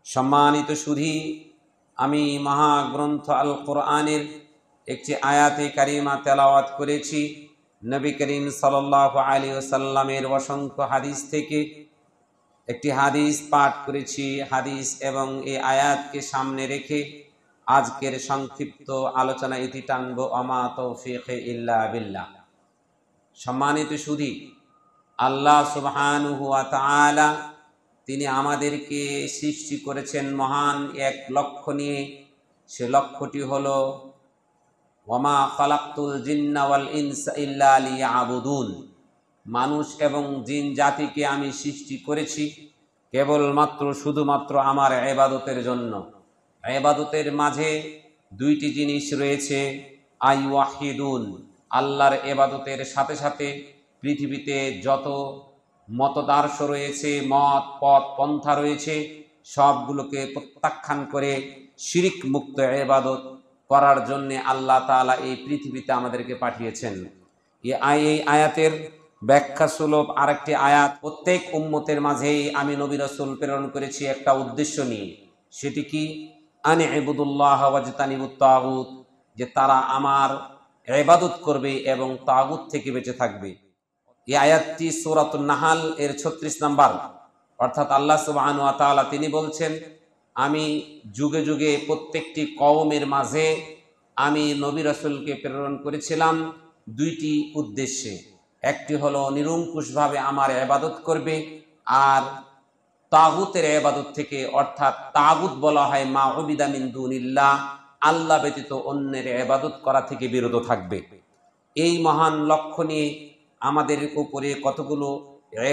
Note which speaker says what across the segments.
Speaker 1: সম্মানিত সুধী, আমি মহাগ্রন্থ আল কোরআনের একটি আয়াতে কারিমা তেলাওয়াত করেছি। নবী করিম সাল্লাল্লাহু আলাইহি ওয়াসাল্লামের অসংখ্য হাদিস থেকে একটি হাদিস পাঠ করেছি। হাদিস এবং এই আয়াতকে সামনে রেখে আজকের সংক্ষিপ্ত আলোচনা ইতি টানব। আমা তৌফিক ইল্লা বিল্লাহ। সম্মানিত সুধী, আল্লাহ সুবহানাহু ওয়া তাআলা তিনি আমাদেরকে সৃষ্টি করেছেন মহান এক লক্ষ্য নিয়ে। সে লক্ষ্যটি হলো ওয়ামা খালাকতুল জিন্না ওয়াল ইনসা ইল্লা লিয়াবুদুন। মানুষ এবং জিন জাতিকে আমি সৃষ্টি করেছি কেবলমাত্র শুধুমাত্র আমার ইবাদতের জন্য। ইবাদতের মাঝে দুইটি জিনিস রয়েছে, আই ওয়াহিদুন, আল্লাহর ইবাদতের সাথে সাথে পৃথিবীতে যত মতদার্শ রয়েছে, মত পথ পন্থা রয়েছে, সবগুলোকে প্রত্যাখ্যান করে শিরিক মুক্ত ইবাদত করার জন্য আল্লাহ তাআলা এই পৃথিবীতে আমাদেরকে পাঠিয়েছেন। এই আয়াতের ব্যাখ্যা সুলভ আরেকটি আয়াত, প্রত্যেক উম্মতের মাঝেই আমি নবী রাসূল প্রেরণ করেছি একটা উদ্দেশ্য নিয়ে। সেটি কি? আন ইবুদুল্লাহ ওয়াজতানিবুত তাগুত, যে তারা আমার ইবাদত করবে এবং তাগুত থেকে বেঁচে থাকবে। এই আয়াতটি সূরাতুন নাহাল এর 36 নম্বর। অর্থাৎ আল্লাহ সুবহানাহু ওয়া তাআলা তিনি বলছেন, আমি যুগে যুগে প্রত্যেকটি কওমের মাঝে আমি নবী রাসূলকে প্রেরণ করেছিলাম দুইটি উদ্দেশ্যে। একটি হলো নিরঙ্কুশভাবে আমার ইবাদত করবে, আর তাগুতের ইবাদত থেকে, অর্থাৎ তাগুত বলা হয় মা উবিদা মিন দুনিল্লাহ, আল্লাহ ব্যতীত অন্যের ইবাদত করা থেকে বিরত থাকবে। এই মহান লক্ষ্য নিয়ে আমাদের উপরে কতগুলো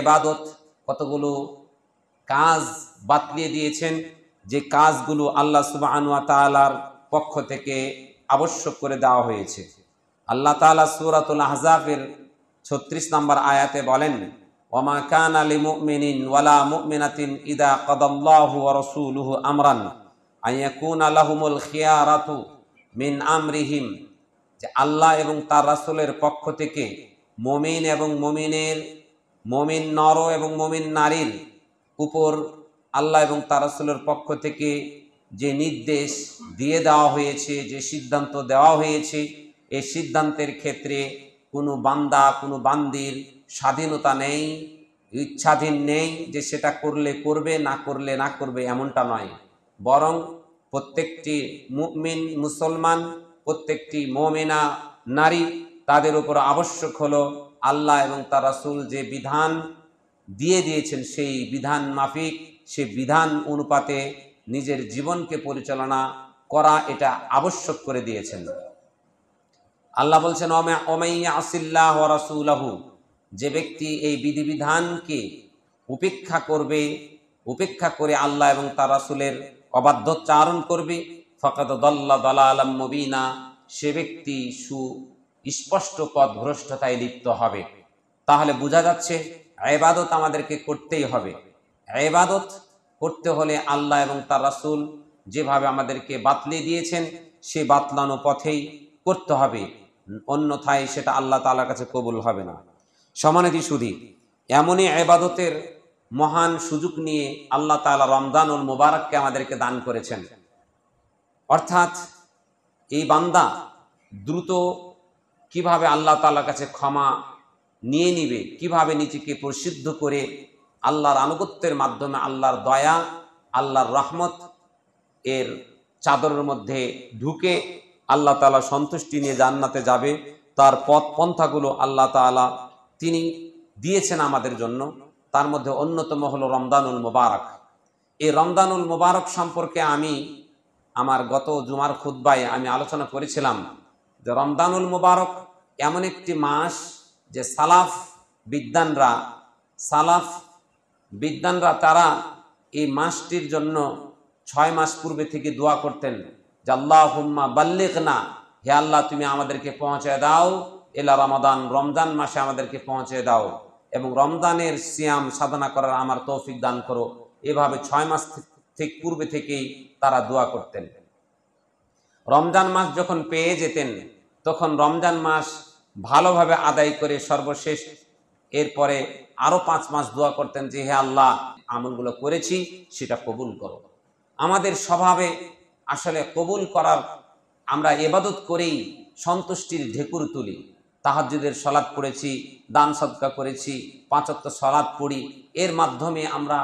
Speaker 1: ইবাদত, কতগুলো কাজ বাতলিয়ে দিয়েছেন, যে কাজগুলো আল্লাহ সুবহানাহু ওয়া তাআলার পক্ষ থেকে আবশ্যক করে দেওয়া হয়েছে। আল্লাহ তাআলা সূরাতুল আহজাবের 36 নম্বর আয়াতে বলেন, ওয়ামা কানা লিমুমিনিন ওয়ালা মুমিনাতিন ইযা কাদাল্লাহু ওয়া রাসূলুহু আমরান আইয়াকুনা লাহুমুল খিয়ারাতু মিন আমরিহিম, যে আল্লাহ এবং তার রাসূলের পক্ষ থেকে মুমিন এবং মুমিন নর এবং মুমিন নারীর উপর আল্লাহ এবং তার রাসূলের পক্ষ থেকে যে নির্দেশ দিয়ে দেওয়া হয়েছে, যে সিদ্ধান্ত দেওয়া হয়েছে, এই সিদ্ধান্তের ক্ষেত্রে কোনো বান্দা কোনো বান্দির স্বাধীনতা নেই, ইচ্ছাধীন নেই, যে সেটা করলে করবে, না করলে না করবে, এমনটা নয়। বরং প্রত্যেকটি মুমিন মুসলমান, প্রত্যেকটি মুমিনা নারী, তাদের উপর আবশ্যক হলো আল্লাহ এবং তার রাসূল যে বিধান দিয়ে দিয়েছেন সেই বিধান মাফিক, সে বিধান অনুপাতে নিজের জীবনকে পরিচালনা করা, এটা আবশ্যক করে দিয়েছেন। আল্লাহ বলছেন, ওমাইয়া আসিল্লাহ ওয়া রাসূলাহু, যে ব্যক্তি এই বিধিবিধানকে উপেক্ষা করবে, উপেক্ষা করে আল্লাহ এবং তার রাসূলের অবাধ্যচারণ করবে, ফাকাদ দাল্লা দালালাম মুবিনা, সে ব্যক্তি সুস্পষ্ট পথভ্রষ্টতায় লিপ্ত হবে। তাহলে বোঝা যাচ্ছে ইবাদত আমাদেরকে করতেই হবে। ইবাদত করতে হলে আল্লাহ এবং তার রাসূল যেভাবে আমাদেরকে বাতলিয়ে দিয়েছেন সে বাতলানো পথেই করতে হবে, অন্যথায় সেটা আল্লাহ তাআলার কাছে কবুল হবে না। সম্মানিত সুধী, এমনই ইবাদতের মহান সুযোগ নিয়ে আল্লাহ তাআলা রমজানুল মুবারককে আমাদেরকে দান করেছেন। অর্থাৎ এই বান্দা দ্রুত কিভাবে আল্লাহ তাআলার কাছে ক্ষমা নিয়ে নিবে, কিভাবে নিজেকে পরিশুদ্ধ করে আল্লাহর আনুগত্যের মাধ্যমে আল্লাহর দয়া, আল্লাহর রহমত এর চাদরের মধ্যে ঢুকে আল্লাহ তাআলা সন্তুষ্টি নিয়ে জান্নাতে যাবে, তার পথ পন্থাগুলো আল্লাহ তাআলা তিনি দিয়েছেন আমাদের জন্য। তার মধ্যে অন্যতম হলো রমজানুল মুবারক। এই রমজানুল মুবারক সম্পর্কে আমি আমার গত জুমার খুতবায় আমি আলোচনা করেছিলাম যে রমজানুল মুবারক এমন একটি মাস যে সালাফ বিদ্বানরা তারা এই মাসটির জন্য 6 মাস পূর্বে থেকে দোয়া করতেন যে আল্লাহুম্মা বাল্লিগনা, হে আল্লাহ তুমি আমাদেরকে পৌঁছে দাও এলা রমাদান, রমজান মাসে আমাদেরকে পৌঁছে দাও এবং রমজানের সিয়াম সাধনা করার আমার তৌফিক দান করো। এভাবে 6 মাস থেকে পূর্বে থেকেই তারা দোয়া করতেন। রমজান মাস যখন পেয়ে যেতেন তখন রমজান মাস ভালোভাবে আদায় করে সর্বশেষ এরপরে আরো 5 মাস দোয়া করতেন যে হে আল্লাহ আমলগুলো করেছি সেটা কবুল করো। আমাদের স্বভাবে আসলে কবুল করার, আমরা ইবাদত করেই সন্তুষ্টির ঢেকুর তুলি। তাহাজ্জুদের সালাত পড়েছি, দান সদকা করেছি, 5 ওয়াক্ত সালাত পড়ি, এর মাধ্যমে আমরা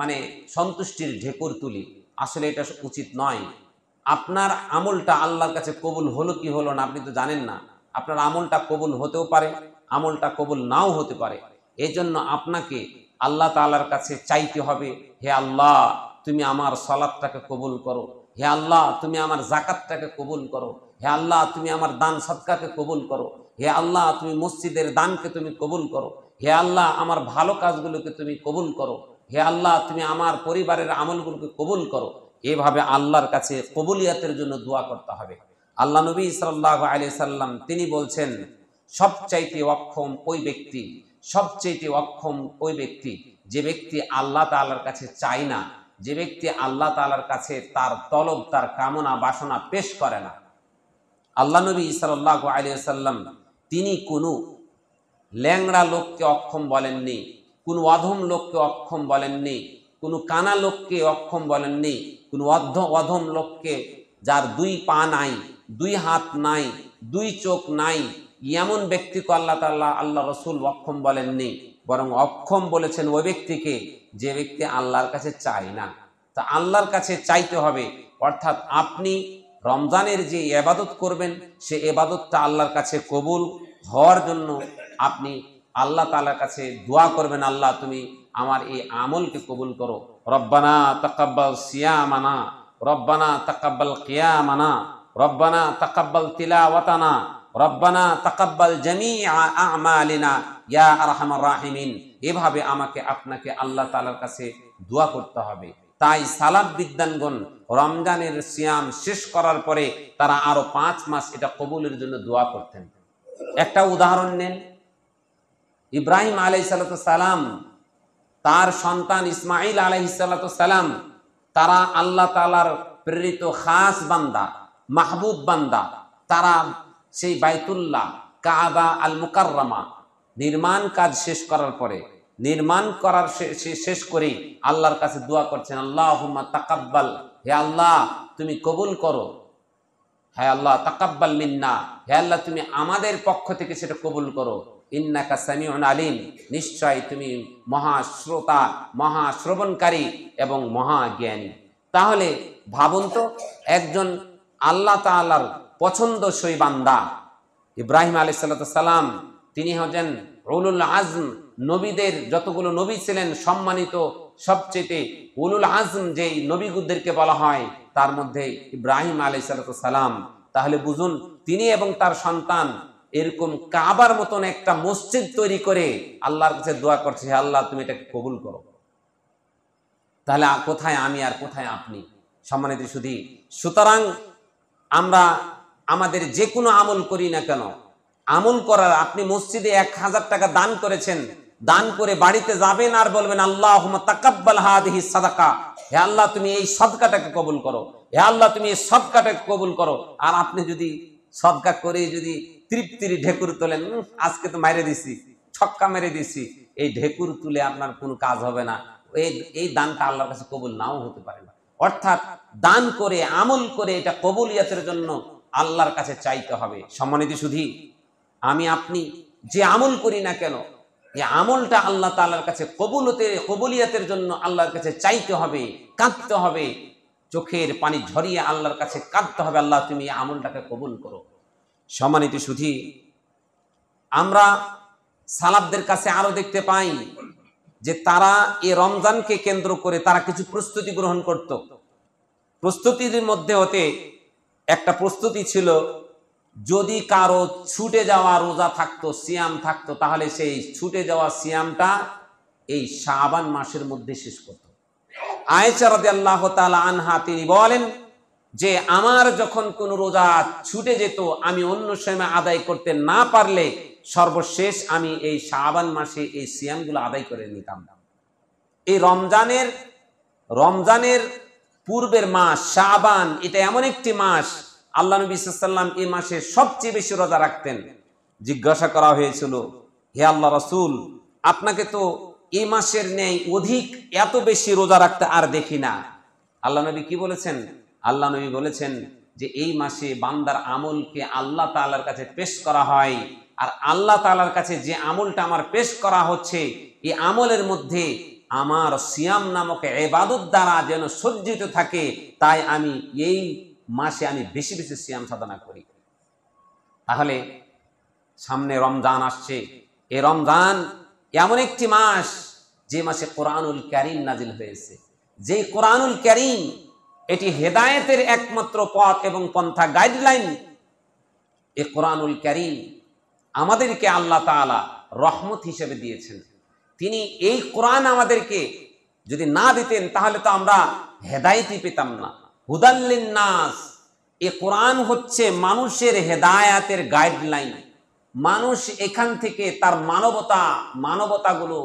Speaker 1: মানে সন্তুষ্টির ঢেকুর তুলি। আসলে এটা উচিত নয়। আপনার আমলটা আল্লাহর কাছে কবুল হলো কি হলো না আপনি তো জানেন না। আপনার আমলটা কবুল হতেও পারে, আমলটা কবুল নাও হতে পারে। এই জন্য আপনাকে আল্লাহ তাআলার কাছে চাইতে হবে, হে আল্লাহ তুমি আমার সালাতটাকে কবুল করো, হে আল্লাহ তুমি আমার যাকাতটাকে কবুল করো, হে আল্লাহ তুমি আমার দান সদকাকে কবুল করো, হে আল্লাহ তুমি মসজিদের দানকে তুমি কবুল করো, হে আল্লাহ আমার ভালো কাজগুলোকে তুমি কবুল করো, হে আল্লাহ তুমি আমার পরিবারের আমলগুলোকে কবুল করো। এভাবে আল্লাহর কাছে কবুলিয়াতের জন্য দোয়া করতে হবে। আল্লাহ নবী সাল্লাল্লাহু আলাইহি সাল্লাম তিনি বলছেন, সবচাইতে অক্ষম ওই ব্যক্তি, সবচাইতে অক্ষম ওই ব্যক্তি যে ব্যক্তি আল্লাহ তাআলার কাছে চায় না, যে ব্যক্তি আল্লাহ তাআলার কাছে তার তলব, তার কামনা বাসনা পেশ করে না। আল্লাহ নবী সাল্লাল্লাহু আলাইহি সাল্লাম তিনি কোনো ল্যাংড়া লোককে অক্ষম বলেননি, কোনো অধম লোককে অক্ষম বলেননি, কোনো কানা লোককে অক্ষম বলেননি, কোনো অধম লোককে যার 2 পা নাই, 2 হাত নাই, 2 চোখ নাই, এমন ব্যক্তিকে আল্লাহ রসুল অক্ষম বলেননি। বরং অক্ষম বলেছেন ওই ব্যক্তিকে যে ব্যক্তি আল্লাহর কাছে চায় না। তা আল্লাহর কাছে চাইতে হবে, অর্থাৎ আপনি রমজানের যে ইবাদত করবেন সে ইবাদতটা আল্লাহর কাছে কবুল হওয়ার জন্য আপনি আল্লাহ তাআলার কাছে দোয়া করবেন, আল্লাহ তুমি আমার এই আমলকে কবুল করো। রব্বানা তাকাব্বাল সিয়ামানা, রব্বানা তাকাব্বাল কিয়ামানা, রব্বানা তাকাব্বাল তিলাওয়াতানা, রব্বানা তাকাব্বাল জামিআ আমালিনা ইয়া আরহামার রাহিমিন। এভাবে আমাকে আপনাকে আল্লাহ তাআলার কাছে দোয়া করতে হবে। তাই সালাত বিদ্যানগণ রমজানের সিয়াম শেষ করার পরে তারা আরো 5 মাস এটা কবুলের জন্য দোয়া করতেন। একটা উদাহরণ নেন, ইব্রাহিম আলাইহিস সালাম, তার সন্তান ইসমাইল আলাইহিস সালাম, তারা আল্লাহ তাআলার প্রেরিত খাস বান্দা, মাহবুব বান্দা। তারা সেই বাইতুল্লাহ কাবা আল মুকাররমা নির্মাণ কাজ শেষ করার পরে, নির্মাণ করার শেষ করে আল্লাহর কাছে দোয়া করছেন, আল্লাহুম্মা তাকাব্বাল, হে আল্লাহ তুমি কবুল করো, হে আল্লাহ তাকাব্বাল মিন্না, হে আল্লাহ তুমি আমাদের পক্ষ থেকে সেটা কবুল করো, ইন্নাকা সামিউন আলিম, নিশ্চয় তুমি মহাশ্রোতা, মহাশ্রবণকারী এবং মহাজ্ঞানী। তাহলে ভাবুন তো, একজন আল্লাহ তাআলার পছন্দসই বান্দা ইব্রাহিম আলাইহিস সালাম, তিনি হচ্ছেন উলুল আজম, নবীদের যতগুলো নবী ছিলেন সম্মানিত সবচেয়ে উলুল আজম যেই নবীগুদেরকে বলা হয় তার মধ্যে ইব্রাহিম আলাইহিস সালাম। তাহলে বুঝুন, তিনি এবং তার সন্তান এরকম কাবার মতন একটা মসজিদ তৈরি করে আল্লাহর কাছে দোয়া করছে, হে আল্লাহ তুমি এটাকে কবুল করো। তাহলে কোথায় আমি আর কোথায় আপনি? সম্মানিত সুধী, সুতরাং আমরা আমাদের যে কোনো আমল করি না কেন, আমল করার, আপনি মসজিদে 1000 টাকা দান করেছেন, দান করে বাড়িতে যাবেন আর বলবেন আল্লাহুম্মা তাকাব্বাল হাদিহি সাদাকা, হে আল্লাহ তুমি এই সদকাটাকে কবুল করো, হে আল্লাহ তুমি এই সদকাটাকে কবুল করো। আর আপনি যদি সদকা করে যদি তৃপ্তির ঢেকুর তোলেন, আজকে তো মেরে দিছি, ছক্কা মেরে দিছি, এই ঢেকুর তুলে আপনার কোনো কাজ হবে না। এই দানটা আল্লাহর কাছে কবুল নাও হতে পারে না। অর্থাৎ দান করে, আমল করে এটা কবুলিয়াতের জন্য আল্লাহর কাছে চাইতে হবে। সম্মানিত সুধী, আমি আপনি যে আমল করি না কেন, এই আমলটা আল্লাহ তাআলার কাছে কবুলিয়াতের জন্য আল্লাহর কাছে চাইতে হবে, কাঁদতে হবে, চোখের পানি ঝরিয়ে আল্লাহর কাছে কাঁদতে হবে, আল্লাহ তুমি এই আমলটাকে কবুল করো। সম্মানিত সুধী, আমরা সালাফদের কাছে আরো দেখতে পাই যে তারা এই রমজানকে কেন্দ্র করে তারা কিছু প্রস্তুতি গ্রহণ করত। প্রস্তুতির মধ্যে হতে একটা প্রস্তুতি ছিল, যদি কারো ছুটে যাওয়া রোজা থাকতো, সিয়াম থাকতো, তাহলে সেই ছুটে যাওয়া সিয়ামটা এই শাবান মাসের মধ্যে শেষ করত। আয়েশা রাদিয়াল্লাহু তাআলা আনহা তিনি বলেন যে আমার যখন কোনো রোজা ছুটে যেত, আমি অন্য সময় আদায় করতে না পারলে সর্বশেষ আমি এই শাবান মাসে এই সিয়ামগুলো আদায় করে নিতাম। এই রমজানের পূর্বের মাস শাবান, এটা এমন একটি মাস, আল্লাহ নবী সাল্লাল্লাহু আলাইহি ওয়াসাল্লাম এই মাসে সবচেয়ে বেশি রোজা রাখতেন। জিজ্ঞাসা করা হয়েছিল, হে আল্লাহ রাসূল, আপনাকে তো এই মাসের ন্যায় অধিক এত বেশি রোজা রাখতে আর দেখি না, আল্লাহ নবী কি বলেছেন? আল্লাহ নবী বলেছেন যে এই মাসে বান্দার আমলকে আল্লাহ তাআলার কাছে পেশ করা হয়, আর আল্লাহ তাআলার কাছে যে আমলটা আমার পেশ করা হচ্ছে, এই আমলের মধ্যে আমার সিয়াম নামক ইবাদত দ্বারা যেন সজ্জিত থাকে, তাই আমি এই মাসে আমি বেশি বেশি সিয়াম সাধনা করি। তাহলে সামনে রমজান আসছে। এই রমজান এমন একটি মাস যে মাসে কোরআনুল কারীম নাজিল হয়েছে। যে কোরআনুল কারীম এটি হেদায়েতের একমাত্র পথ এবং পন্থা, গাইডলাইন। এই কোরআনুল কারীম আমাদেরকে আল্লাহ তাআলা রহমত হিসেবে দিয়েছেন। তিনি এই কোরআন আমাদেরকে যদি না দিতেন তাহলে তো আমরা হেদায়েতই পেতাম না। হুদাল লিন্নাস, এই কোরআন হচ্ছে মানুষের হেদায়েতের গাইডলাইন। মানুষ এখান থেকে তার মানবতাগুলো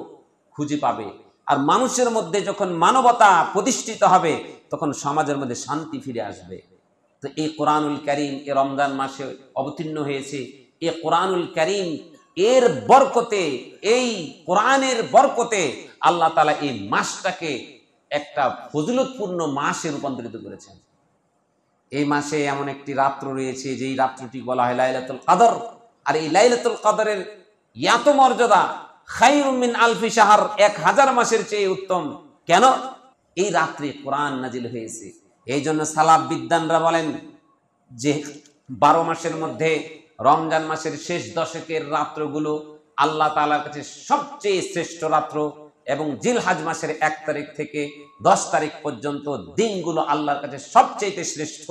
Speaker 1: খুঁজে পাবে, আর মানুষের মধ্যে যখন মানবতা প্রতিষ্ঠিত হবে তখন সমাজের মধ্যে শান্তি ফিরে আসবে। তো এই কোরআনুল কারীম এই রমজান মাসে অবতীর্ণ হয়েছে। এই কোরআনুল কারীম এর বরকতে, এই কোরআনের বরকতে আল্লাহ তাআলা এই মাসটাকে একটা ফজিলতপূর্ণ মাসে রূপান্তরিত করেছেন। এই মাসে এমন একটি রাত্র রয়েছে যেই রাত্রটি বলা হয় লাইলাতুল কদর। আর এই লাইলাতুল কদরের এত মর্যাদা, খায়রুম মিন আলফি শাহর, 1000 মাসের চেয়ে উত্তম। কেন? এই রাত্রে কোরআন নাজিল হয়েছে। এই জন্য সালাফ বিদ্বানরা বলেন যে 12 মাসের মধ্যে রমজান মাসের শেষ দশকের রাত্রগুলো আল্লাহ তাআলার কাছে সবচেয়ে শ্রেষ্ঠ রাত্র, এবং জিলহজ মাসের 1 তারিখ থেকে 10 তারিখ পর্যন্ত দিনগুলো আল্লাহর কাছে সবচেয়ে শ্রেষ্ঠ।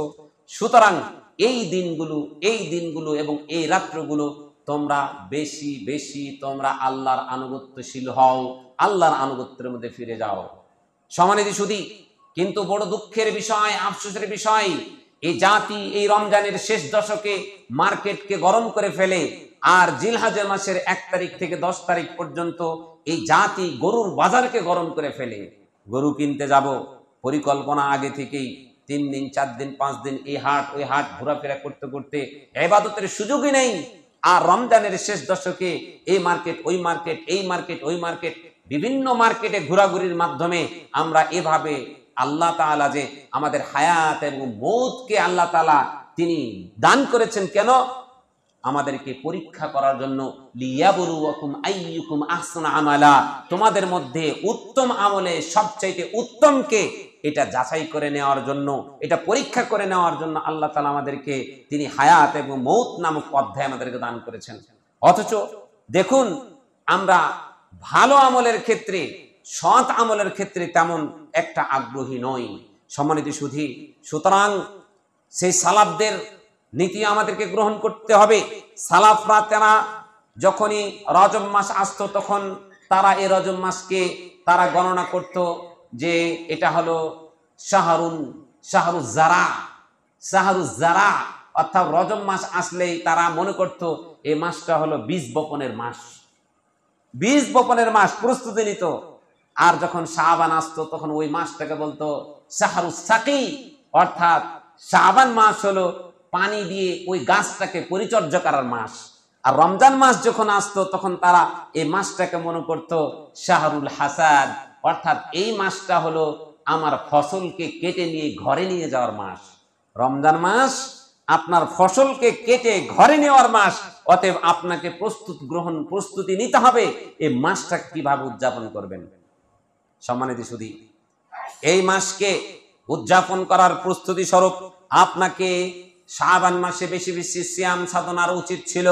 Speaker 1: সুতরাং এই দিনগুলো এবং এই রাত্রগুলো তোমরা বেশি বেশি তোমরা আল্লাহর আনুগত্যশীল হও, আল্লাহর আনুগত্যের মধ্যে ফিরে যাও। সম্মানিত সুধী, কিন্তু বড় দুঃখের বিষয়, আফসোসের বিষয়, এই জাতি এই রমজানের শেষ দশকে মার্কেটকে গরম করে ফেলে, আর জিলহজ মাসের 1 তারিখ থেকে 10 তারিখ পর্যন্ত এই জাতি গরুর বাজারকে গরম করে ফেলে। গরু কিনতে যাব, পরিকল্পনা আগে থেকেই 3 দিন 4 দিন 5 দিন এই হাট ওই হাট ঘোরাফেরা করতে করতে ইবাদতের সুযোগই নেই। আর রমজানের শেষ দশকে এই মার্কেট ওই মার্কেট, এই মার্কেট ওই মার্কেট, বিভিন্ন মার্কেটে ঘোরাঘুরির মাধ্যমে আমরা এভাবে আল্লাহ তাআলা যে আমাদের হায়াত এবং মৌতকে আল্লাহ তাআলা তিনি দান করেছেন, কেন? আমাদেরকে পরীক্ষা করার জন্য। লিয়াবলুয়াকুম আইয়ুকুম আহসানু আমালা, তোমাদের মধ্যে উত্তম আমলে সবচাইতে উত্তম কে, এটা যাচাই করে নেওয়ার জন্য, এটা পরীক্ষা করে নেওয়ার জন্য আল্লাহ তাআলা আমাদেরকে তিনি হায়াত এবং মৌত নামক অধ্যায় আমাদেরকে দান করেছেন। অথচ দেখুন, আমরা ভালো আমলের ক্ষেত্রে, সৎ আমলের ক্ষেত্রে তেমন একটা আগ্রহী নই। সম্মানিত সুধী, সুতরাং সেই সালাফদের নীতি আমাদেরকে গ্রহণ করতে হবে। সালাফরা তারা যখনই রজব মাস আসতো তখন তারা এই রজব মাসকে তারা গণনা করত যে এটা হলো শাহরুজ জারা, অর্থাৎ রজব মাস আসলেই তারা মনে করত এই মাসটা হলো বীজ বপনের মাস, বীজ বপনের মাস, প্রস্তুতি নিত। আর যখন শাবান আসতো তখন ওই মাসটাকে বলতো শাহরুস সাকি, অর্থাৎ শাবান মাস হলো পানি দিয়ে ওই গাছটাকে পরিচর্যা করার মাস। আর রমজান মাস যখন আসতো তখন তারা এই মাসটাকে মনে করত শাহরুল হাসাদ, অর্থাৎ এই মাসটা হলো আমার ফসলকে কেটে নিয়ে ঘরে নিয়ে যাওয়ার মাস। রমজান মাস আপনার ফসলকে কেটে ঘরে নেওয়ার মাস, অতএব আপনাকে প্রস্তুতি নিতে হবে এই মাসটা কিভাবে উদযাপন করবেন। সম্মানিত সুধী, এই মাসকে উদযাপন করার প্রস্তুতি স্বরূপ আপনাকে শাবান মাসে বেশি বেশি সিয়াম সাধনার উচিত ছিল।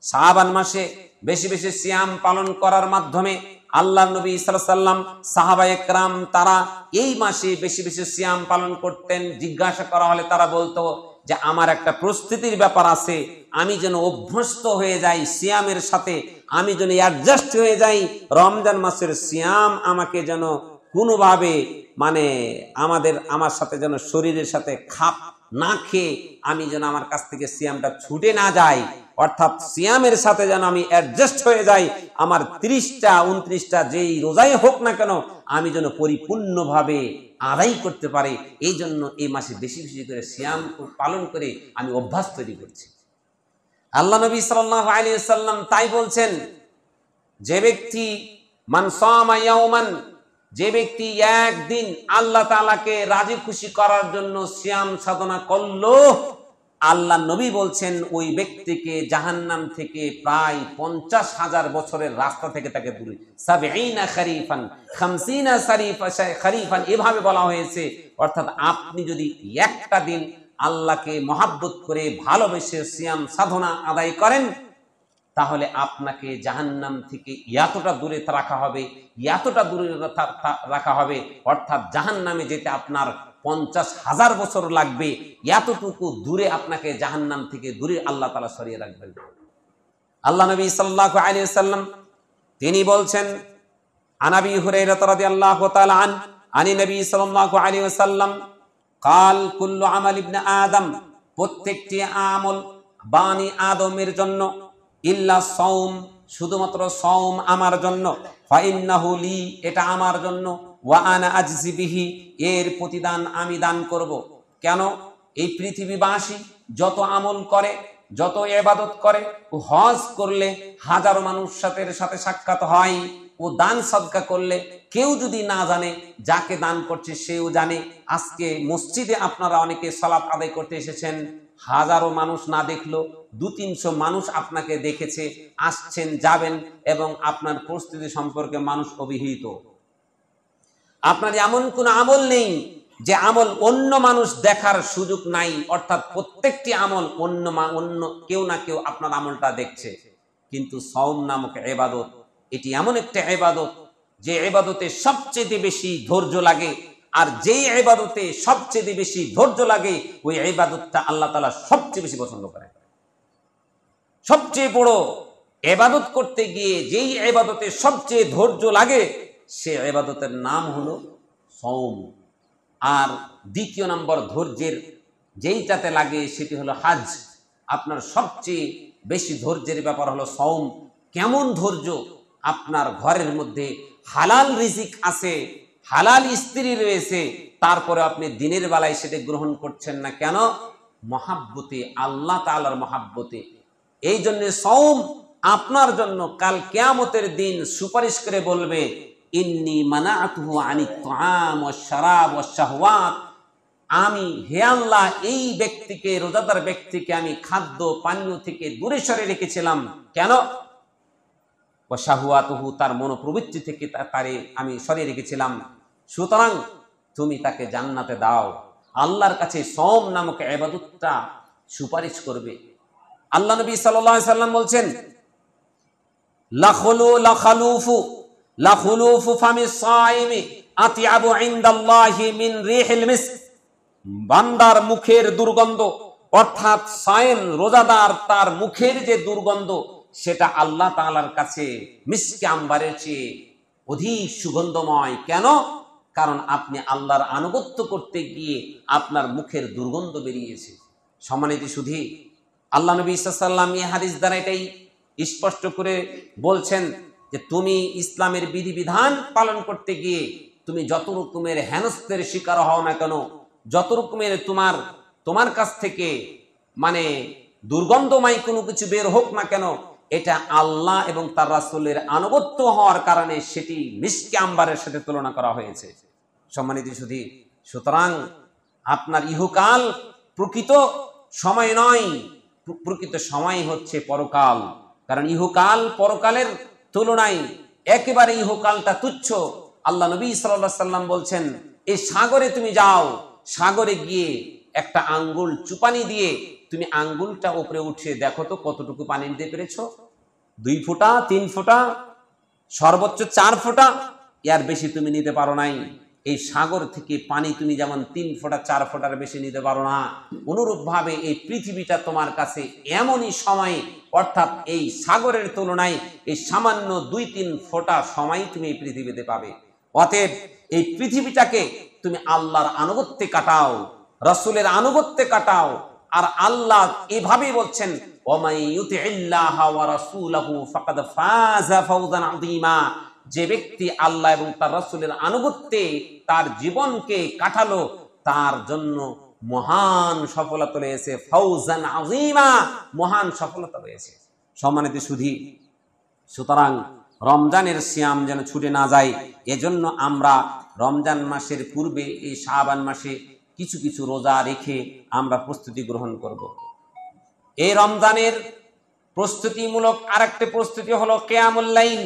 Speaker 1: শাবান মাসে বেশি বেশি সিয়াম পালন করার মাধ্যমে আল্লাহ নবী সাল্লাল্লাহু আলাইহি ওয়াসাল্লাম, সাহাবায়ে কেরাম তারা এই মাসে বেশি বেশি সিয়াম পালন করতেন। জিজ্ঞাসা করা হলে তারা বলতো যে আমার একটা প্রস্তুতির ব্যাপার আছে, আমি যেন অভ্যস্ত হয়ে যাই সিয়ামের সাথে, আমি যেন অ্যাডজাস্ট হয়ে যাই। রমজান মাসের সিয়াম আমাকে যেন কোনোভাবে আমার সাথে যেন শরীরের সাথে খাপ না খেয়ে আমি যেন আমার কাছ থেকে সিয়ামটা ছুটে না যায়, অর্থাৎ সিয়ামের সাথে যেন আমি অ্যাডজাস্ট হয়ে যাই। আমার 30টা 29টা যেই রোজাই হোক না কেন আমি যেন পরিপূর্ণভাবে আদায় করতে পারি। এই জন্য এই মাসে বেশি বেশি করে সিয়াম পালন করে আমি অভ্যাস তৈরি করছি। আল্লাহ নবী সাল্লাল্লাহু আলাইহি ওয়াসাল্লাম তাই বলছেন, যে ব্যক্তি মান সামা ইয়াওমান যে ব্যক্তি একদিন আল্লাহ তাআলাকে রাজি খুশি করার জন্য সিয়াম সাধনা করলো, আল্লাহ নবী বলছেন ওই ব্যক্তিকে জাহান্নাম থেকে প্রায় 50,000 বছরের রাস্তা থেকে তাকে দূরে, 70 খরিফান 50 খরিফান এভাবে বলা হয়েছে। অর্থাৎ আপনি যদি একটা দিন আল্লাহকে মহাব্বত করে ভালোবেসে সিয়াম সাধনা আদায় করেন, তাহলে আপনাকে জাহান্নাম থেকে এতটা দূরে রাখা হবে, এতটা দূরে রাখা হবে, অর্থাৎ জাহান্নামে যেতে আপনার 50,000 বছর লাগবে। এতটুকু দূরে আপনাকে জাহান্নাম থেকে দূরে আল্লাহ তাআলা সরিয়ে রাখবেন। আল্লাহ নবী সাল্লাল্লাহু আলাইহি ওয়াসাল্লাম তিনি বলছেন, আনাবি হুরায়রা রাদিয়াল্লাহু তাআলা আনি নবী সাল্লাল্লাহু আলাইহি ওয়াসাল্লাম কাল কুল্লু আমাল ইবনে আদম, প্রত্যেকটি আমল বানি আদমের জন্য, ইল্লা সাওম, শুধুমাত্র সাওম আমার জন্য, ফাইন্নাহু লি, এটা আমার জন্য, ওয়া আনা আজজি বিহি, এর প্রতিদান আমি দান করব। কেন? এই পৃথিবীবাসী যত আমল করে, যত ইবাদত করে, ও হজ করলে হাজারো মানুষের সাথে সাক্ষাৎ হয়, ও দান সদকা করলে কেউ যদি না জানে, যাকে দান করছে সেও জানে। আজকে মসজিদে আপনারা অনেকে সালাত আদায় করতে এসেছেন, হাজারো মানুষ না দেখলো 200-300 মানুষ আপনাকে দেখেছে, আসছেন যাবেন, এবং আপনার পরিস্থিতি সম্পর্কে মানুষ অভিহিত। আপনার এমন কোন আমল নেই যে আমল অন্য মানুষ দেখার সুযোগ নাই, অর্থাৎ প্রত্যেকটি আমল অন্য কেউ না কেউ আপনার আমলটা দেখছে। কিন্তু সাওম নামক ইবাদত, এটি এমন একটা ইবাদত যে ইবাদতে সবচেয়ে বেশি ধৈর্য লাগে, আর যেই ইবাদতে সবচেয়ে বেশি ধৈর্য লাগে ওই ইবাদতটা আল্লাহ তাআলা সবচেয়ে বেশি পছন্দ করেন। সবচেয়ে বড় ইবাদত করতে গিয়ে যেই ইবাদতে সবচেয়ে ধৈর্য লাগে সে ইবাদতের নাম হলো সাওম। আর দ্বিতীয় নম্বর ধৈর্যের যেইটাতে লাগে সেটি হলো হজ। আপনার সবচেয়ে বেশি ধৈর্যের ব্যাপার হলো সাওম। কেমন ধৈর্য? আপনার ঘরের মধ্যে হালাল রিজিক আছে, হালাল স্ত্রী রয়েছে, তারপরে আপনি দিনের বেলায় সেটা গ্রহণ করছেন না। কেন? মহাব্বতে, আল্লাহ তাআলার মহাব্বতে। এই জন্য সাওম আপনার জন্য কাল কিয়ামতের দিন সুপারিশ করে বলবে, ইন্নী মানাতুহু আনিত তুআম ওয়াশ শারাব ওয়াশ শাহওয়াত, আমি হে আল্লাহ এই ব্যক্তিকে, রোজাদার ব্যক্তিকে আমি খাদ্য পানীয় থেকে দূরে সরে রেখেছিলাম। কেন? ওয়া শাহওয়াতুহু, তার মনোপ্রবৃত্তি থেকে তারে আমি সরিয়ে রেখেছিলাম। সুতরাং তুমি তাকে জান্নাতে দাও। আল্লাহর কাছে সাওম নামক ইবাদতটা সুপারিশ করবে। আল্লাহ নবী সাল্লাল্লাহু আলাইহি সাল্লাম বলছেন, লাখুলুফু ফামিস সাইমি আতিয়াবু ইনদাল্লাহি মিন রিহিল মিস্ক, বান্দার মুখের দুর্গন্ধ, অর্থাৎ সায়েম রোজাদার তার মুখের যে দুর্গন্ধ সেটা আল্লাহ তাআলার কাছে মিসকে আম্বারের চেয়ে অধিক সুগন্ধময়। কেন? কারণ আপনি আল্লাহর আনুগত্য করতে গিয়ে আপনার মুখের দুর্গন্ধ বেরিয়েছে। সম্মানিত সুধী, আল্লাহ নবী সাল্লাল্লাহু আলাইহি ওয়াসাল্লাম এই হাদিস দ্বারা এটাই স্পষ্ট করে বলছেন যে তুমি ইসলামের বিধিবিধান পালন করতে গিয়ে তুমি যত রকমের হেনস্থার শিকার হও না কেন, যত রকমের তোমার কাছ থেকে মানে দুর্গন্ধময় কোনো কিছু বের হোক না কেন, এটা আল্লাহ এবং তার রাসূলের আনুগত্য হওয়ার কারণে সেটি মিসকে আম্বারের সাথে তুলনা করা হয়েছে। সম্মানিত সুধী, সুতরাং আপনার ইহকাল প্রকৃত সময় নয়, প্রকৃত সময় হচ্ছে পরকাল। কারণ ইহকাল পরকালের তুলনায় একেবারে ইহকালটা তুচ্ছ। আল্লাহ নবী সাল্লাল্লাহু আলাইহি সাল্লাম বলছেন, এই সাগরে তুমি যাও, সাগরে গিয়ে একটা আঙ্গুল চুপানি দিয়ে তুমি আঙ্গুলটা উপরে উঠিয়ে দেখো তো কতটুকু পানি নিতে পেরেছো। 2 ফোঁটা, 3 ফোঁটা, সর্বোচ্চ 4 ফোঁটা, এর বেশি তুমি নিতে পারো নাই। এই সাগর থেকে পানি তুমি যেমন 3 ফোঁটা 4 ফোঁটার বেশি নিতে পারো না, অনুরূপভাবে এই পৃথিবীটা তোমার কাছে এমনই সময়, অর্থাৎ এই সাগরের তুলনায় এই সামান্য 2-3 ফোঁটা সময় তুমি এই পৃথিবীতে পাবে। অতএব এই পৃথিবীটাকে তুমি আল্লাহর আনুগত্যে কাটাও, রাসূলের আনুগত্যে কাটাও। আর আল্লাহ এভাবেই বলছেন, ওয়ামাই ইউতিইল্লাহা ওয়া রাসূলাহু ফাকাদ ফাযা ফাওজান আযীমা, যে ব্যক্তি আল্লাহ এবং তার রাসূলের আনুগত্যে তার জীবনকে কাটালো তার জন্য মহান সফলতা রয়েছে, ফাওজান আযীমা, মহান সফলতা রয়েছে। সম্মানিত সুধী, সুতরাং রমজানের সিয়াম যেন ছুটে না যায়। এজন্য আমরা রমজান মাসের পূর্বে এই শাবান মাসে কিছু কিছু রোজা রেখে আমরা প্রস্তুতি গ্রহণ করব। এই রমজানের প্রস্তুতিমূলক আরেকটি প্রস্তুতি হলো কিয়ামুল লাইল।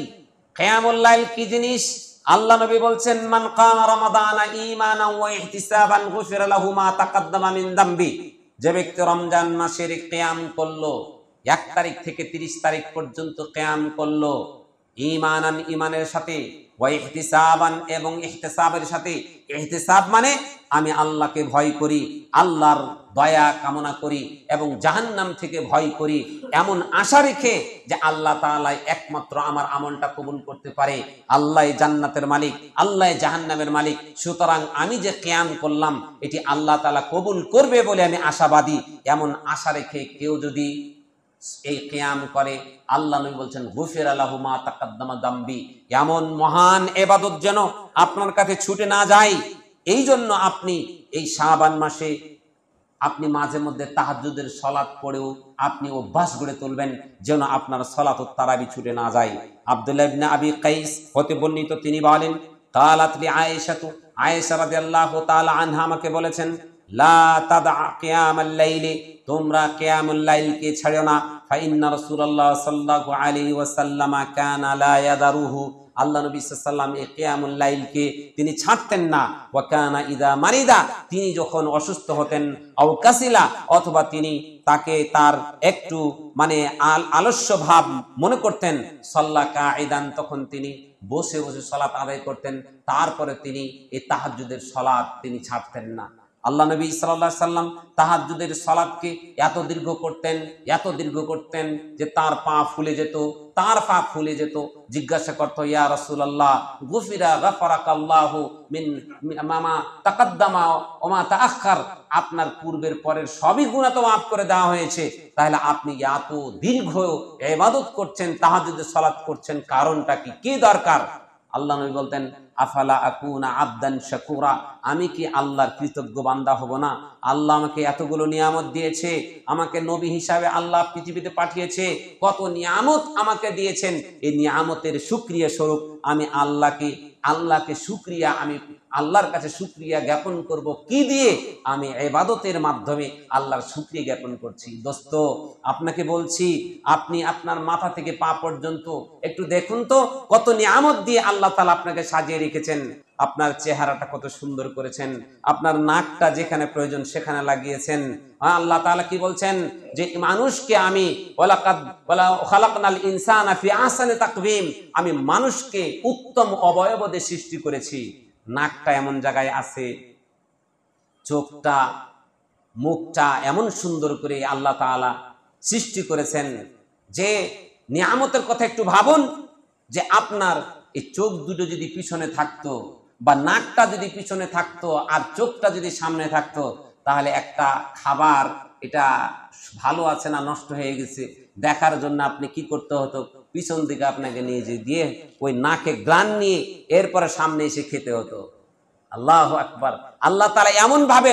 Speaker 1: কিয়ামুল লাইল কি জিনিস? আল্লাহ নবী বলছেন, মান কামা রমাদানা ঈমানান ওয়া ইহতিসাবান গুফিরা লাহু মা তাকাদ্দামা মিন যামবি। যে ব্যক্তি রমজান মাসের কিয়াম করলো, 1 তারিখ থেকে 30 তারিখ পর্যন্ত কিয়াম করলো, ঈমানান ঈমানের সাথে, ওয়া ইহতিসাবান এবং ইহতিসাবের সাথে। ইহতিসাব মানে আমি আল্লাহকে ভয় করি, আল্লাহর দয়া কামনা করি এবং জাহান্নাম থেকে ভয় করি, এমন আশা রেখে যে আল্লাহ তাআলা একমাত্র আমার আমলটা কবুল করতে পারে। আল্লাহ জান্নাতের মালিক, আল্লাহ জাহান্নামের মালিক, সুতরাং আমি যে কিয়াম করলাম এটি আল্লাহ তাআলা কবুল করবে বলে আমি আশাবাদী। এমন আশা রেখে কেউ যদি এই কিয়াম করে, আল্লাহ নবী বলছেন গুফিরা লাহু মা তাকাদ্দামা যামবি। এমন মহান ইবাদত যেন আপনার কাছে ছুটে না যায়। এই জন্য আপনি এই শাবান মাসে আপনি মাঝে মধ্যে তাহাজ্জুদের সালাত পড়েও আপনি অভ্যাস গড়ে তুলবেন যেন আপনার সালাতুত তারাবি ছুটে না যায়। আব্দুল্লাহ ইবনে আবি কাইস হতে বর্ণিত, তিনি বলেন, কালাত লি আয়েশাতু, আয়েশা রাদিয়াল্লাহু তাআলা আনহা আমাকে বলেছেন, লা তাদা কিয়ামাল লাইলি, তোমরা কিয়ামুল লাইলকে ছাড়ো না। ফা ইন্না রাসূলুল্লাহ সাল্লাল্লাহু আলাইহি ওয়াসাল্লাম কানা লা ইয়াদারুহু, আল্লাহ নবী সাল্লাল্লাহু আলাইহি ওয়াসাল্লাম এই কিয়ামুল লাইলকে তিনি ছাড়তেন না। ওয়া কানা ইদা মারিদা, তিনি যখন অসুস্থ হতেন, আও কাসিলা, অথবা তিনি তাকে তার একটু মানে আলস্য ভাব মনে করতেন, সাল্লা কাঈদান, তখন তিনি বসে বসে সালাত আদায় করতেন। তারপরে তিনি এই তাহাজ্জুদের সালাত তিনি ছাড়তেন না। আল্লাহ নবী সাল্লাল্লাহু আলাইহি সাল্লাম তাহাজ্জুদের সালাতকে এত দীর্ঘ করতেন যে তার পা ফুলে যেত। জিজ্ঞাসা করতো, ইয়া রাসূলুল্লাহ, গুফিরা গাফারাকাল্লাহু মিন মামা তাকাদ্দামা ওয়া মা তাআখার, আপনার পূর্বের পরের সবই গুনাহ তো মাফ করে দেওয়া হয়েছে, তাহলে আপনি এত দীর্ঘ ইবাদত করছেন, তাহাজ্জুদের সালাত করছেন, কারণটা কি দরকার? আল্লাহ নবী বলতেন, আফালা আকুনা আবদান শাকুরা, আমি কি আল্লাহর কৃতজ্ঞ বান্দা হব না? আল্লাহ আমাকে এতগুলো নিয়ামত দিয়েছে, আমাকে নবী হিসাবে আল্লাহ পৃথিবীতে পাঠিয়েছে, কত নিয়ামত আমাকে দিয়েছেন। এই নিয়ামতের শুকরিয়া স্বরূপ আমি আল্লাহকে শুকরিয়া, আমি আল্লাহর কাছে শুকরিয়া জ্ঞাপন করব কি দিয়ে? আমি ইবাদতের মাধ্যমে আল্লাহর শুকরিয়া জ্ঞাপন করছি। দোস্ত, আপনাকে বলছি, আপনি আপনার মাথা থেকে পা পর্যন্ত একটু দেখুন তো কত নিয়ামত দিয়ে আল্লাহ তাআলা আপনাকে সাজিয়ে রেখেছেন। আপনার চেহারাটা কত সুন্দর করেছেন, আপনার নাকটা যেখানে প্রয়োজন সেখানে লাগিয়েছেন। আল্লাহ তাআলা কি বলছেন যে মানুষকে আমি খালাকনাল ইনসানা ফি আহসানি তাকওয়িম, আমি মানুষকে উত্তম অবয়ব দিয়ে সৃষ্টি করেছি। নাকটা এমন জায়গায় আছে, চোখটা, মুখটা এমন সুন্দর করে আল্লাহ তাআলা সৃষ্টি করেছেন যে নিয়ামতের কথা একটু ভাবুন, যে আপনার এই চোখ দুটো যদি পিছনে থাকতো বা নাকটা যদি পিছনে থাকতো আর চোখটা যদি সামনে থাকতো, তাহলে একটা খাবার এটা ভালো আছে না নষ্ট হয়ে গেছে দেখার জন্য আপনি কি করতে হতো? পিছন দিকে আপনাকে নিয়ে দিয়ে ওই নাকে গ্রান নিয়ে এরপরে সামনে এসে খেতে হতো। আল্লাহু আকবার। আল্লাহ তাআলা এমন ভাবে